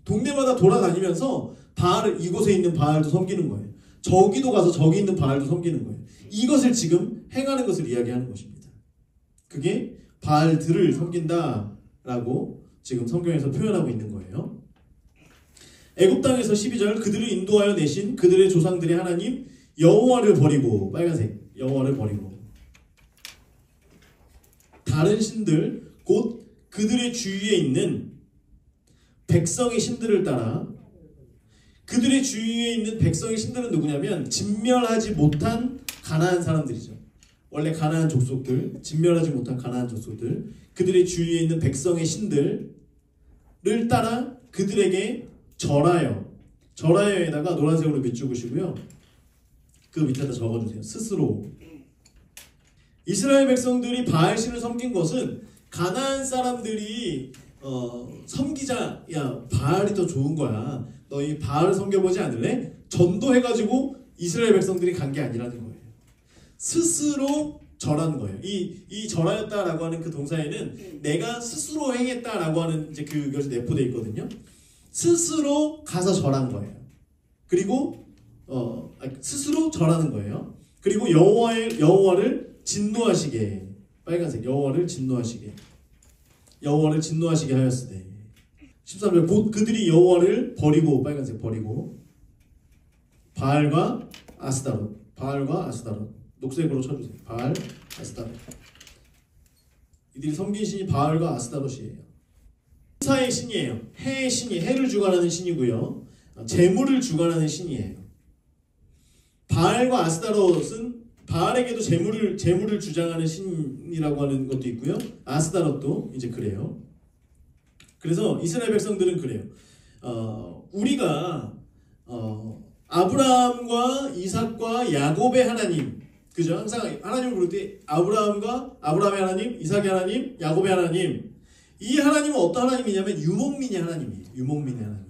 동네마다 돌아다니면서 바알을, 이곳에 있는 바알도 섬기는 거예요. 저기도 가서 저기 있는 바알도 섬기는 거예요. 이것을 지금 행하는 것을 이야기하는 것입니다. 그게 바알들을 섬긴다라고 지금 성경에서 표현하고 있는 거예요. 애굽 땅에서 12절, 그들을 인도하여 내신 그들의 조상들의 하나님 여호와를 버리고, 빨간색, 여호와를 버리고 다른 신들, 곧 그들의 주위에 있는 백성의 신들을 따라, 그들의 주위에 있는 백성의 신들은 누구냐면 진멸하지 못한 가나안 사람들이죠. 원래 가나안 족속들, 진멸하지 못한 가나안 족속들, 그들의 주위에 있는 백성의 신들을 따라 그들에게 절하여에다가 노란색으로 밑줄으시고요. 그 밑에다 적어주세요. 스스로. 이스라엘 백성들이 바알신을 섬긴 것은 가나안 사람들이 섬기자, 야 바알이 더 좋은 거야, 너희 바알을 섬겨보지 않을래? 전도해가지고 이스라엘 백성들이 간 게 아니라는 거예요. 스스로 절하는 거예요. 이 절하였다라고 하는 그 동사에는 내가 스스로 행했다라고 하는 이제 그것이 내포되어 있거든요. 스스로 가서 절한 거예요. 그리고 스스로 절하는 거예요. 그리고 여호와를 진노하시게, 빨간색, 여호와를 진노하시게 하였으되, 13절, 곧 그들이 여호와를 버리고, 빨간색, 버리고 바알과 아스다롯, 녹색으로 쳐주세요. 바알, 아스타롯. 이들이 섬긴 신이 바알과 아스타롯이에요. 사의 신이에요. 해의 신이 해를 주관하는 신이고요. 재물을 주관하는 신이에요. 바알과 아스타롯은 바알에게도 재물을 주장하는 신이라고 하는 것도 있고요. 아스타롯도 이제 그래요. 그래서 이스라엘 백성들은 그래요. 우리가 아브라함과 이삭과 야곱의 하나님, 그죠? 항상 하나님을 부를 때 아브라함의 하나님, 이삭의 하나님, 야곱의 하나님. 이 하나님은 어떤 하나님이냐면 유목민의 하나님이에요. 유목민의 하나님.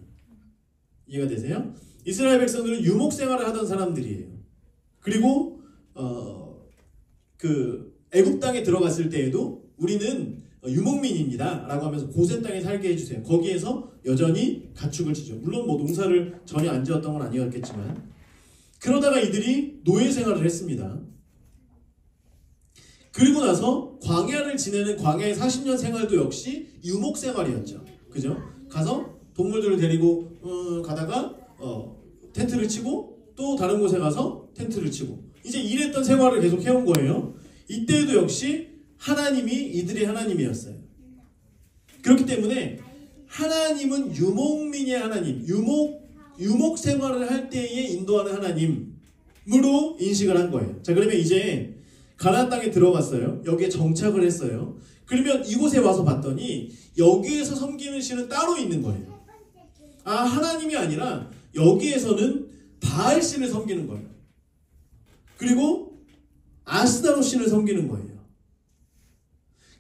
이해가 되세요? 이스라엘 백성들은 유목 생활을 하던 사람들이에요. 그리고 그 애굽 땅에 들어갔을 때에도 우리는 유목민입니다 라고 하면서 고센 땅에 살게 해주세요. 거기에서 여전히 가축을 치죠. 물론 뭐 농사를 전혀 안 지었던 건 아니었겠지만, 그러다가 이들이 노예 생활을 했습니다. 그리고 나서 광야를 지내는 광야의 40년 생활도 역시 유목 생활이었죠. 그죠? 가서 동물들을 데리고 가다가 텐트를 치고 또 다른 곳에 가서 텐트를 치고, 이제 이랬던 생활을 계속 해온 거예요. 이때도 역시 하나님이 이들의 하나님이었어요. 그렇기 때문에 하나님은 유목민의 하나님, 유목 생활을 할 때에 인도하는 하나님으로 인식을 한 거예요. 자, 그러면 이제 가나안 땅에 들어갔어요. 여기에 정착을 했어요. 그러면 이곳에 와서 봤더니 여기에서 섬기는 신은 따로 있는 거예요. 하나님이 아니라 여기에서는 바알 신을 섬기는 거예요. 그리고 아스타롯 신을 섬기는 거예요.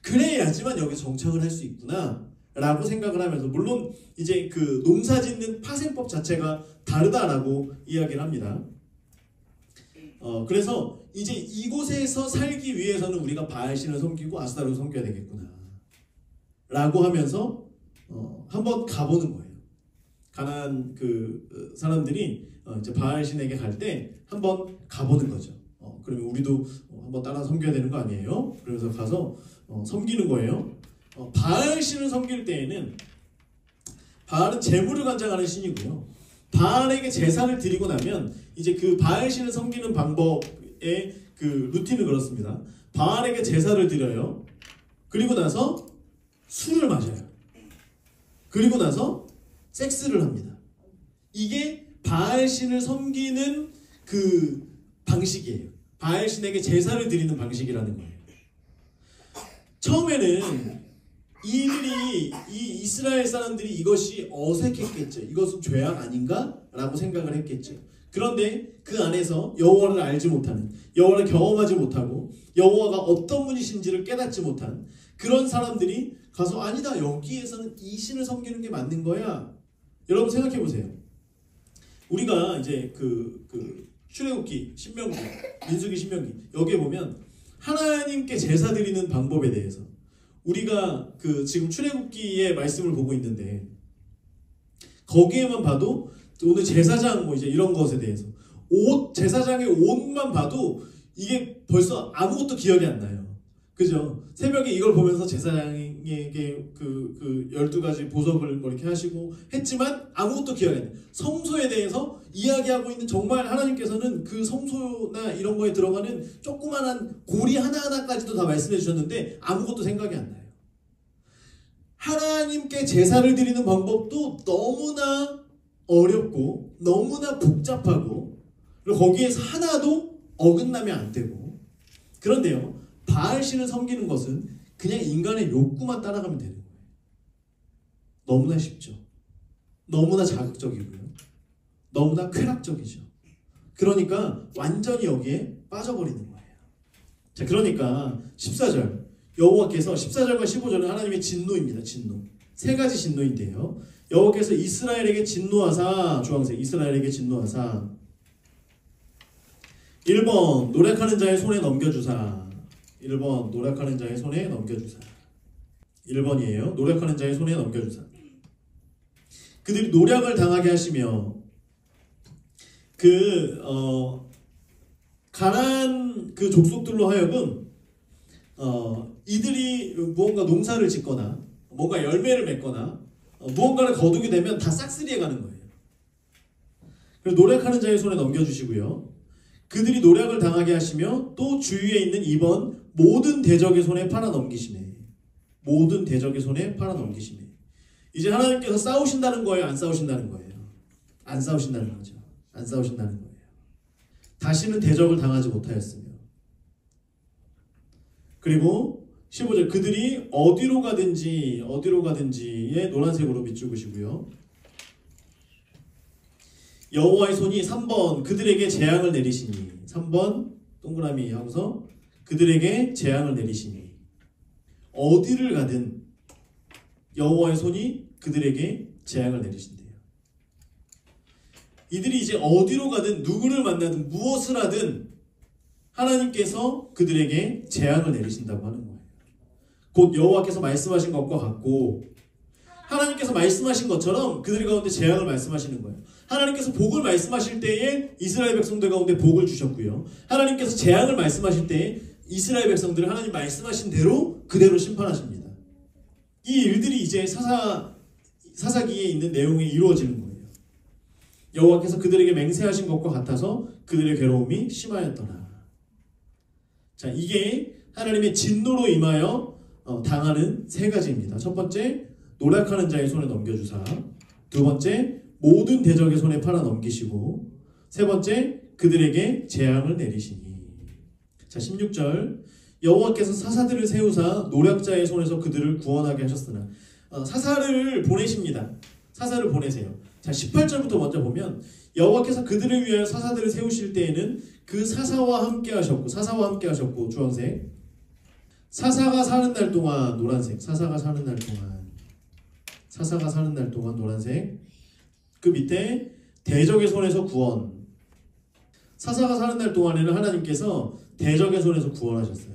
그래야지만 여기 정착을 할 수 있구나 라고 생각을 하면서, 물론 이제 그 농사 짓는 파생법 자체가 다르다라고 이야기를 합니다. 그래서 이제 이곳에서 살기 위해서는 우리가 바알신을 섬기고 아스타롯을 섬겨야 되겠구나 라고 하면서 한번 가보는 거예요. 가나안 그 사람들이 이제 바알신에게 갈 때 한번 가보는 거죠. 그러면 우리도 한번 따라 섬겨야 되는 거 아니에요? 그래서 가서 섬기는 거예요. 바알신을 섬길 때에는 바알은 재물을 관장하는 신이고요. 바알에게 제사를 드리고 나면 이제 그 바알신을 섬기는 방법의 그 루틴은 그렇습니다. 바알에게 제사를 드려요. 그리고 나서 술을 마셔요. 그리고 나서 섹스를 합니다. 이게 바알신을 섬기는 그 방식이에요. 바알신에게 제사를 드리는 방식이라는 거예요. 처음에는 이 이스라엘 사람들이 이것이 어색했겠죠. 이것은 죄악 아닌가? 라고 생각을 했겠죠. 그런데 그 안에서 여호와를 알지 못하는, 여호와를 경험하지 못하고 여호와가 어떤 분이신지를 깨닫지 못한 그런 사람들이 가서 아니다, 여기에서는 이 신을 섬기는 게 맞는 거야. 여러분 생각해 보세요. 우리가 이제 그 출애굽기, 신명기, 민수기, 신명기 여기에 보면 하나님께 제사 드리는 방법에 대해서 우리가 그 지금 출애굽기의 말씀을 보고 있는데, 거기에만 봐도 오늘 제사장 뭐 이제 이런 것에 대해서 제사장의 옷만 봐도 이게 벌써 아무것도 기억이 안 나요. 그죠? 새벽에 이걸 보면서 제사장에게 그 12가지 보석을 뭐 이렇게 하시고 했지만 아무것도 기억이 안 나요. 성소에 대해서 이야기하고 있는, 정말 하나님께서는 그 성소나 이런 거에 들어가는 조그만한 고리 하나하나까지도 다 말씀해 주셨는데 아무것도 생각이 안 나요. 하나님께 제사를 드리는 방법도 너무나 어렵고 너무나 복잡하고, 그리고 거기에서 하나도 어긋나면 안 되고. 그런데요, 바알신을 섬기는 것은 그냥 인간의 욕구만 따라가면 되는 거예요. 너무나 쉽죠. 너무나 자극적이고요. 너무나 쾌락적이죠. 그러니까 완전히 여기에 빠져버리는 거예요. 자, 그러니까 14절, 여호와께서 14절과 15절은 하나님의 진노입니다. 진노. 세 가지 진노인데요. 여호와께서 이스라엘에게 진노하사, 주황색, 이스라엘에게 진노하사 1번 노력하는 자의 손에 넘겨주사. 1번 노력하는 자의 손에 넘겨주사. 1번이에요. 노력하는 자의 손에 넘겨주사. 그들이 노력을 당하게 하시며 가나안 그 족속들로 하여금 이들이 무언가 농사를 짓거나 뭔가 열매를 맺거나 무언가를 거두게 되면 다 싹쓸이해 가는 거예요. 그래서 노력하는 자의 손에 넘겨주시고요. 그들이 노략을 당하게 하시며 또 주위에 있는 이번 모든 대적의 손에 팔아 넘기시네. 모든 대적의 손에 팔아 넘기시네. 이제 하나님께서 싸우신다는 거예요? 안 싸우신다는 거예요? 안 싸우신다는 거죠. 안 싸우신다는 거예요. 다시는 대적을 당하지 못하였으며. 그리고 15절 그들이 어디로 가든지의 노란색으로 비추으시고요. 여호와의 손이 3번 그들에게 재앙을 내리시니 3번 동그라미 하고서 그들에게 재앙을 내리시니 어디를 가든 여호와의 손이 그들에게 재앙을 내리신대요. 이들이 이제 어디로 가든 누구를 만나든 무엇을 하든 하나님께서 그들에게 재앙을 내리신다고 하는 거예요. 곧 여호와께서 말씀하신 것과 같고 하나님께서 말씀하신 것처럼 그들 가운데 재앙을 말씀하시는 거예요. 하나님께서 복을 말씀하실 때에 이스라엘 백성들 가운데 복을 주셨고요. 하나님께서 재앙을 말씀하실 때에 이스라엘 백성들을 하나님 말씀하신 대로 그대로 심판하십니다. 이 일들이 이제 사사기에 있는 내용에 이루어지는 거예요. 여호와께서 그들에게 맹세하신 것과 같아서 그들의 괴로움이 심하였더라. 자, 이게 하나님의 진노로 임하여 당하는 세 가지입니다. 첫 번째, 노력하는 자의 손에 넘겨주사. 두 번째, 모든 대적의 손에 팔아 넘기시고. 세 번째, 그들에게 재앙을 내리시니. 자, 16절. 여호와께서 사사들을 세우사 노략자의 손에서 그들을 구원하게 하셨으나. 사사를 보내십니다. 사사를 보내세요. 자, 18절부터 먼저 보면 여호와께서 그들을 위하여 사사들을 세우실 때에는 그 사사와 함께 하셨고 주황색. 사사가 사는 날 동안 노란색. 사사가 사는 날 동안 노란색. 그 밑에 대적의 손에서 구원. 사사가 사는 날 동안에는 하나님께서 대적의 손에서 구원하셨어요.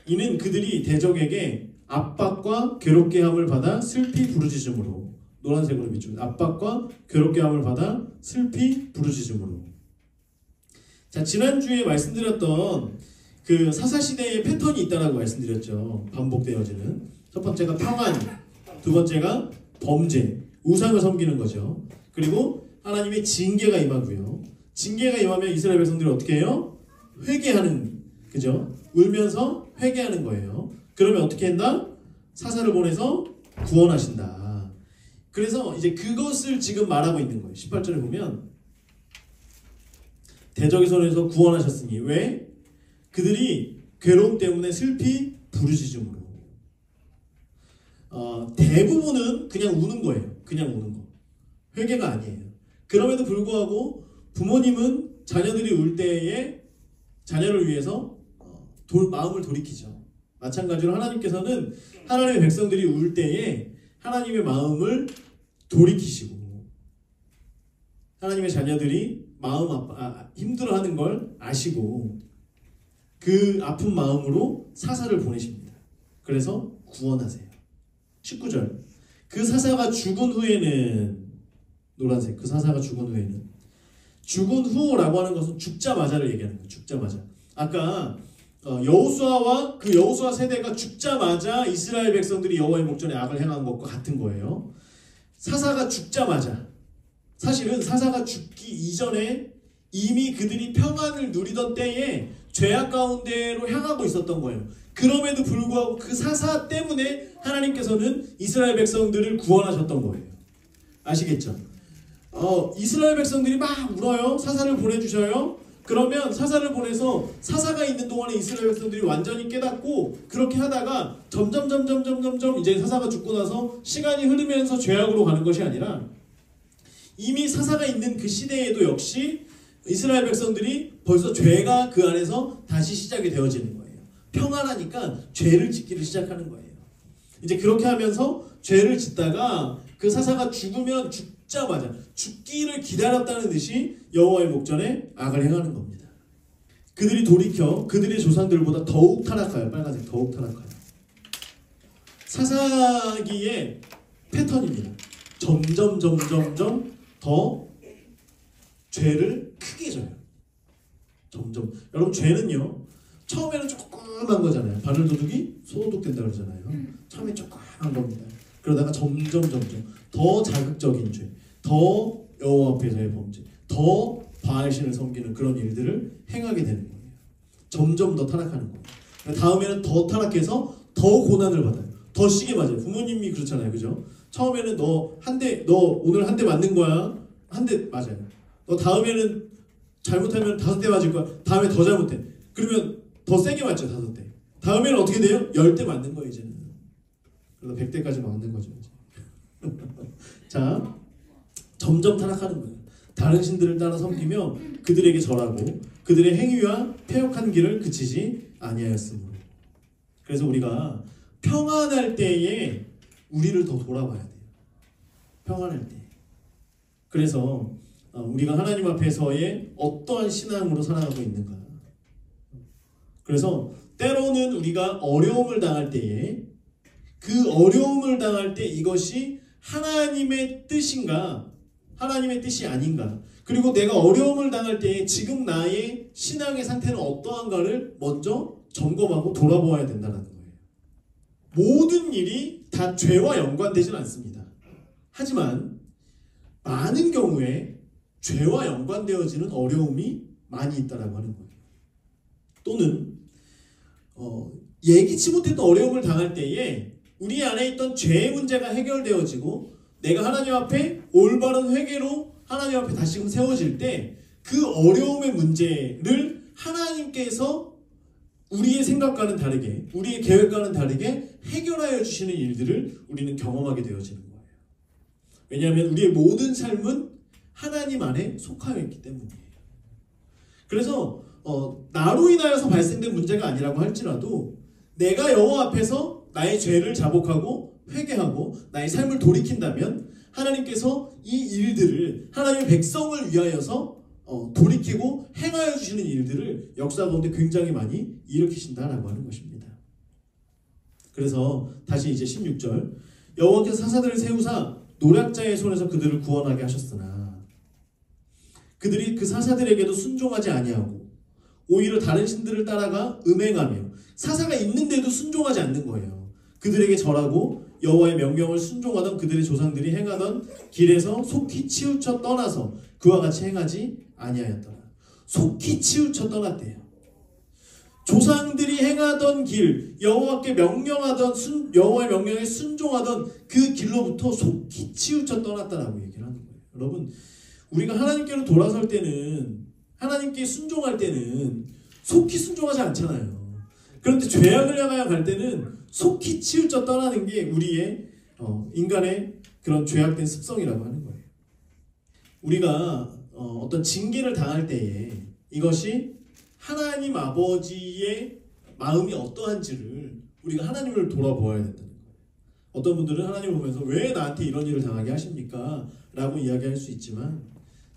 이는 그들이 대적에게 압박과 괴롭게 함을 받아 슬피 부르짖음으로. 노란색으로 비춥니다. 압박과 괴롭게 함을 받아 슬피 부르짖음으로. 자, 지난주에 말씀드렸던 그 사사시대의 패턴이 있다라고 말씀드렸죠. 반복되어지는. 첫 번째가 평안, 두 번째가 범죄, 우상을 섬기는 거죠. 그리고 하나님의 징계가 임하고요. 징계가 임하면 이스라엘 백성들이 어떻게 해요? 회개하는, 그죠? 울면서 회개하는 거예요. 그러면 어떻게 한다? 사사를 보내서 구원하신다. 그래서 이제 그것을 지금 말하고 있는 거예요. 18절에 보면 대적의 손에서 구원하셨으니. 왜? 그들이 괴로움 때문에 슬피 부르짖음으로. 대부분은 그냥 우는 거예요. 그냥 우는 거. 회개가 아니에요. 그럼에도 불구하고 부모님은 자녀들이 울 때에 자녀를 위해서 마음을 돌이키죠. 마찬가지로 하나님께서는 하나님의 백성들이 울 때에 하나님의 마음을 돌이키시고 하나님의 자녀들이 힘들어하는 걸 아시고 그 아픈 마음으로 사사를 보내십니다. 그래서 구원하세요. 19절. 그 사사가 죽은 후에는 노란색. 그 사사가 죽은 후에는 죽은 후라고 하는 것은 죽자마자를 얘기하는 거예요. 죽자마자. 아까 여호수아와 그 여호수아 세대가 죽자마자 이스라엘 백성들이 여호와의 목전에 악을 행한 것과 같은 거예요. 사사가 죽자마자, 사실은 사사가 죽기 이전에 이미 그들이 평안을 누리던 때에 죄악 가운데로 향하고 있었던 거예요. 그럼에도 불구하고 그 사사 때문에 하나님께서는 이스라엘 백성들을 구원하셨던 거예요. 아시겠죠? 이스라엘 백성들이 막 울어요. 사사를 보내주셔요. 그러면 사사를 보내서 사사가 있는 동안에 이스라엘 백성들이 완전히 깨닫고 그렇게 하다가 점점 이제 사사가 죽고 나서 시간이 흐르면서 죄악으로 가는 것이 아니라 이미 사사가 있는 그 시대에도 역시 이스라엘 백성들이 벌써 죄가 그 안에서 다시 시작이 되어지는 거예요. 평안하니까 죄를 짓기를 시작하는 거예요. 이제 그렇게 하면서 죄를 짓다가 그 사사가 죽으면 죽자마자 죽기를 기다렸다는 듯이 여호와의 목전에 악을 행하는 겁니다. 그들이 돌이켜 그들의 조상들보다 더욱 타락하여. 빨간색. 더욱 타락하여. 사사기의 패턴입니다. 점점 더 죄를 크게 져요. 점점. 여러분, 죄는요 처음에는 조그만 거잖아요. 바늘도둑이 소도둑 된다 그러잖아요. 처음에 조그만 겁니다. 그러다가 점점 더 자극적인 죄, 더 여호와 앞에서의 범죄, 더 바알신을 섬기는 그런 일들을 행하게 되는 거예요. 점점 더 타락하는 거예요. 다음에는 더 타락해서 더 고난을 받아요. 더 시게 맞아요. 부모님이 그렇잖아요, 그죠? 처음에는 너 오늘 한 대 맞는 거야. 한 대 맞아요. 너 다음에는 잘못하면 5대 맞을 거야. 다음에 더 잘못해. 그러면 더 세게 맞죠, 5대. 다음에는 어떻게 돼요? 10대 맞는 거예요, 이제는. 그래서 100대까지 맞는 거죠, 이제. 자, 점점 타락하는 거예요. 다른 신들을 따라 섬기며 그들에게 절하고 그들의 행위와 패역한 길을 그치지 아니하였으므로. 그래서 우리가 평안할 때에 우리를 더 돌아봐야 돼요. 평안할 때. 그래서 우리가 하나님 앞에서의 어떠한 신앙으로 살아가고 있는가. 그래서 때로는 우리가 어려움을 당할 때에 그 어려움을 당할 때 이것이 하나님의 뜻인가, 하나님의 뜻이 아닌가. 그리고 내가 어려움을 당할 때에 지금 나의 신앙의 상태는 어떠한가를 먼저 점검하고 돌아보아야 된다는 거예요. 모든 일이 다 죄와 연관되지는 않습니다. 하지만 많은 경우에 죄와 연관되어지는 어려움이 많이 있다라고 하는 거예요. 또는 예기치 못했던 어려움을 당할 때에 우리 안에 있던 죄의 문제가 해결되어지고 내가 하나님 앞에 올바른 회개로 하나님 앞에 다시금 세워질 때 그 어려움의 문제를 하나님께서 우리의 생각과는 다르게, 우리의 계획과는 다르게 해결하여 주시는 일들을 우리는 경험하게 되어지는 거예요. 왜냐하면 우리의 모든 삶은 하나님 안에 속하여 있기 때문이에요. 그래서 나로 인하여서 발생된 문제가 아니라고 할지라도 내가 여호와 앞에서 나의 죄를 자복하고 회개하고 나의 삶을 돌이킨다면 하나님께서 이 일들을 하나님의 백성을 위하여서 돌이키고 행하여 주시는 일들을 역사 가운데 굉장히 많이 일으키신다라고 하는 것입니다. 그래서 다시 이제 16절 여호와께서 사사들을 세우사 노략자의 손에서 그들을 구원하게 하셨으나 그들이 그 사사들에게도 순종하지 아니하고 오히려 다른 신들을 따라가 음행하며 사사가 있는데도 순종하지 않는 거예요. 그들에게 절하고 여호와의 명령을 순종하던 그들의 조상들이 행하던 길에서 속히 치우쳐 떠나서 그와 같이 행하지 아니하였더라. 속히 치우쳐 떠났대요. 조상들이 행하던 길, 여호와께 명령하던 여호와의 명령에 순종하던 그 길로부터 속히 치우쳐 떠났다라고 얘기를 하는 거예요. 여러분, 우리가 하나님께로 돌아설 때는, 하나님께 순종할 때는 속히 순종하지 않잖아요. 그런데 죄악을 향하여 갈 때는 속히 치우쳐 떠나는 게 우리의 인간의 그런 죄악된 습성이라고 하는 거예요. 우리가 어떤 징계를 당할 때에 이것이 하나님 아버지의 마음이 어떠한지를 우리가 하나님을 돌아보아야 된다는 거예요. 어떤 분들은 하나님을 보면서 왜 나한테 이런 일을 당하게 하십니까? 라고 이야기할 수 있지만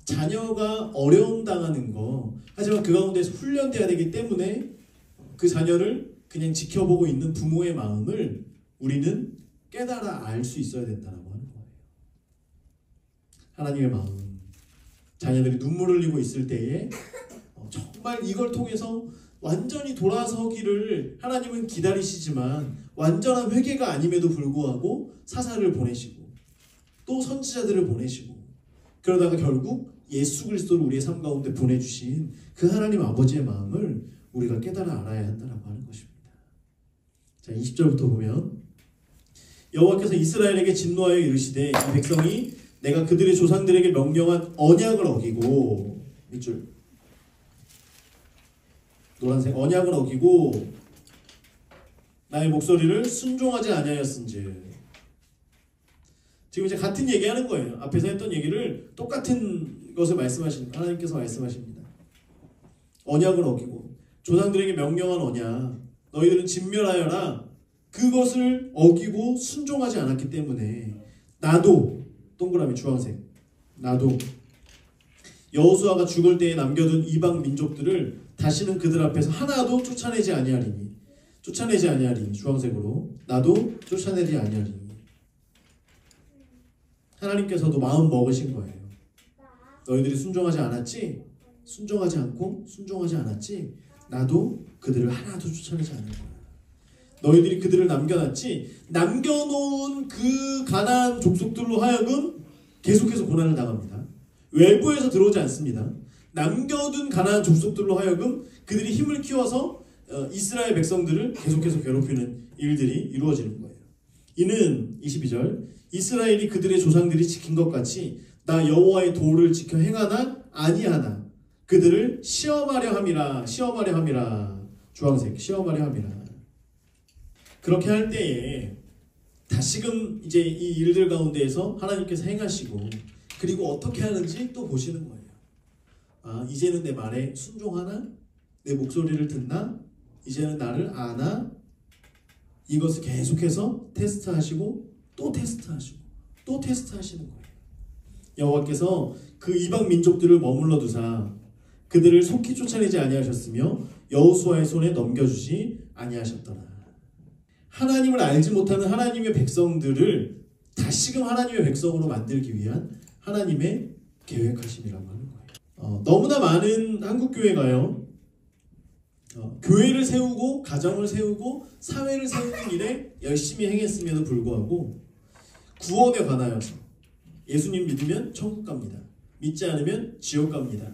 자녀가 어려움 당하는 거, 하지만 그 가운데서 훈련돼야 되기 때문에 그 자녀를 그냥 지켜보고 있는 부모의 마음을 우리는 깨달아 알 수 있어야 된다고 하는 거예요. 하나님의 마음. 자녀들이 눈물을 흘리고 있을 때에 정말 이걸 통해서 완전히 돌아서기를 하나님은 기다리시지만 완전한 회개가 아님에도 불구하고 사사를 보내시고 또 선지자들을 보내시고 그러다가 결국 예수 그리스도를 우리의 삶 가운데 보내주신 그 하나님 아버지의 마음을 우리가 깨달아 알아야 한다고 하는 것입니다. 자, 20절부터 보면 여호와께서 이스라엘에게 진노하여 이르시되 이 백성이 내가 그들의 조상들에게 명령한 언약을 어기고, 밑줄 노란색, 언약을 어기고 나의 목소리를 순종하지 아니하였은즉. 지금 이제 같은 얘기하는 거예요. 앞에서 했던 얘기를 똑같은 것을 말씀하십니다. 하나님께서 말씀하십니다. 언약을 어기고 조상들에게 명령한 언약, 너희들은 진멸하여라. 그것을 어기고 순종하지 않았기 때문에 나도, 동그라미 주황색, 나도 여호수아가 죽을 때에 남겨둔 이방 민족들을 다시는 그들 앞에서 하나도 쫓아내지 아니하리니, 주황색으로 나도 쫓아내지 아니하리니. 하나님께서도 마음 먹으신 거예요. 너희들이 순종하지 않았지? 순종하지 않고 순종하지 않았지? 나도 그들을 하나도 쫓아내지 않을 거야. 너희들이 그들을 남겨놨지? 남겨놓은 그 가나안 족속들로 하여금 계속해서 고난을 당합니다. 외부에서 들어오지 않습니다. 남겨둔 가나안 족속들로 하여금 그들이 힘을 키워서 이스라엘 백성들을 계속해서 괴롭히는 일들이 이루어지는 거예요. 이는 22절 이스라엘이 그들의 조상들이 지킨 것 같이 나 여호와의 도를 지켜 행하나 아니하나 그들을 시험하려 함이라. 시험하려 함이라. 주황색 시험하려 함이라. 그렇게 할 때에 다시금 이제 이 일들 가운데에서 하나님께서 행하시고 그리고 어떻게 하는지 또 보시는 거예요. 아, 이제는 내 말에 순종하나? 내 목소리를 듣나? 이제는 나를 아나? 이것을 계속해서 테스트하시고 또 테스트하시고 또 테스트하시는 거예요. 여호와께서 그 이방 민족들을 머물러 두사 그들을 속히 쫓아내지 아니하셨으며 여호수아의 손에 넘겨주지 아니하셨더라. 하나님을 알지 못하는 하나님의 백성들을 다시금 하나님의 백성으로 만들기 위한 하나님의 계획하심이라고 하는 거예요. 너무나 많은 한국교회가요. 교회를 세우고 가정을 세우고 사회를 세우는 일에 열심히 행했음에도 불구하고 구원에 관하여서 예수님 믿으면 천국 갑니다. 믿지 않으면 지옥 갑니다.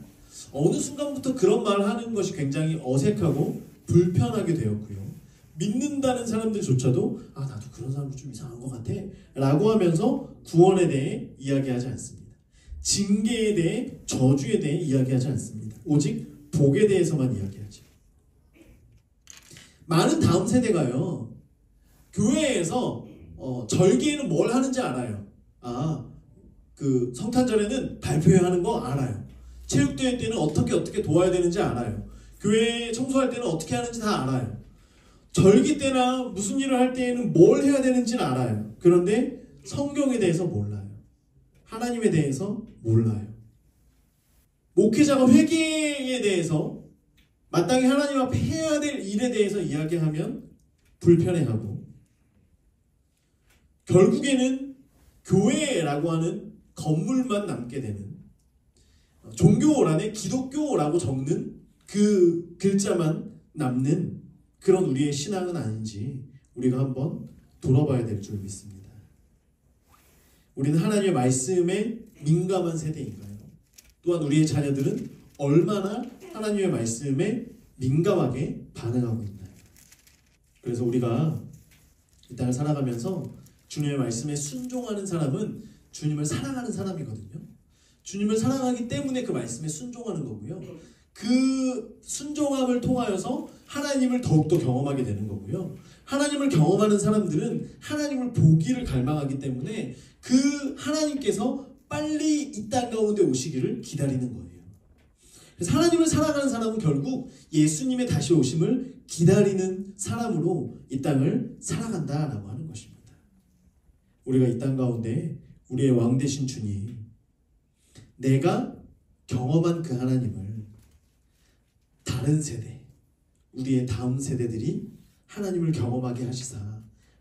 어느 순간부터 그런 말을 하는 것이 굉장히 어색하고 불편하게 되었고요. 믿는다는 사람들조차도 아 나도 그런 사람 좀 이상한 것 같아 라고 하면서 구원에 대해 이야기하지 않습니다. 징계에 대해 저주에 대해 이야기하지 않습니다. 오직 복에 대해서만 이야기하죠. 많은 다음 세대가요. 교회에서 절기에는 뭘 하는지 알아요. 그 성탄절에는 발표회 하는 거 알아요. 체육대회 때는 어떻게 도와야 되는지 알아요. 교회 청소할 때는 어떻게 하는지 다 알아요. 절기 때나 무슨 일을 할 때에는 뭘 해야 되는지는 알아요. 그런데 성경에 대해서 몰라요. 하나님에 대해서 몰라요. 목회자가 회개에 대해서 마땅히 하나님 앞에 해야 될 일에 대해서 이야기하면 불편해하고 결국에는 교회라고 하는 건물만 남게 되는 종교란에 기독교라고 적는 그 글자만 남는 그런 우리의 신앙은 아닌지 우리가 한번 돌아봐야 될 줄 믿습니다. 우리는 하나님의 말씀에 민감한 세대인가요? 또한 우리의 자녀들은 얼마나 하나님의 말씀에 민감하게 반응하고 있나요? 그래서 우리가 이 땅을 살아가면서 주님의 말씀에 순종하는 사람은 주님을 사랑하는 사람이거든요. 주님을 사랑하기 때문에 그 말씀에 순종하는 거고요. 그 순종함을 통하여서 하나님을 더욱더 경험하게 되는 거고요. 하나님을 경험하는 사람들은 하나님을 보기를 갈망하기 때문에 그 하나님께서 빨리 이 땅 가운데 오시기를 기다리는 거예요. 그래서 하나님을 사랑하는 사람은 결국 예수님의 다시 오심을 기다리는 사람으로 이 땅을 살아간다라고 하는 것입니다. 우리가 이 땅 가운데 우리의 왕 되신 주님, 내가 경험한 그 하나님을 다른 세대, 우리의 다음 세대들이 하나님을 경험하게 하시사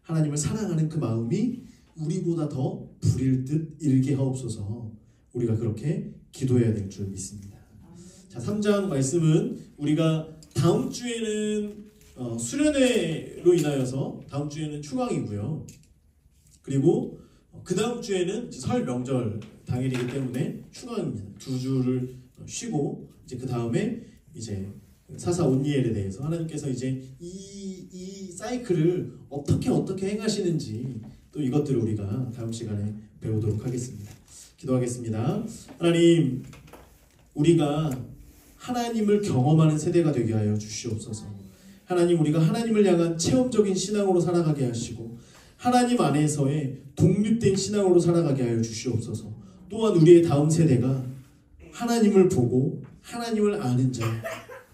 하나님을 사랑하는 그 마음이 우리보다 더 부릴 듯 일게 하옵소서. 우리가 그렇게 기도해야 될 줄 믿습니다. 자, 3장 말씀은 우리가 다음 주에는 수련회로 인하여서 다음 주에는 추강이고요. 그리고 그 다음 주에는 설 명절 당일이기 때문에 추강입니다. 2주를 쉬고 이제 그 다음에 이제 사사 온니엘에 대해서 하나님께서 이제 이 사이클을 어떻게 행하시는지 또 이것들을 우리가 다음 시간에 배우도록 하겠습니다. 기도하겠습니다. 하나님, 우리가 하나님을 경험하는 세대가 되게 하여 주시옵소서. 하나님, 우리가 하나님을 향한 체험적인 신앙으로 살아가게 하시고 하나님 안에서의 독립된 신앙으로 살아가게 하여 주시옵소서. 또한 우리의 다음 세대가 하나님을 보고 하나님을 아는 자,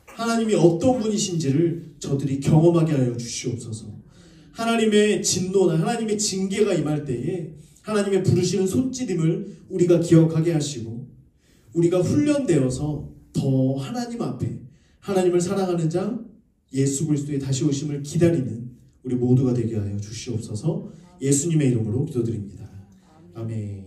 하나님이 어떤 분이신지를 저들이 경험하게 하여 주시옵소서. 하나님의 진노나 하나님의 징계가 임할 때에 하나님의 부르시는 손찌림을 우리가 기억하게 하시고 우리가 훈련되어서 더 하나님 앞에 하나님을 사랑하는 자 예수 그리스도의 다시 오심을 기다리는 우리 모두가 되게 하여 주시옵소서. 예수님의 이름으로 기도드립니다. 아멘.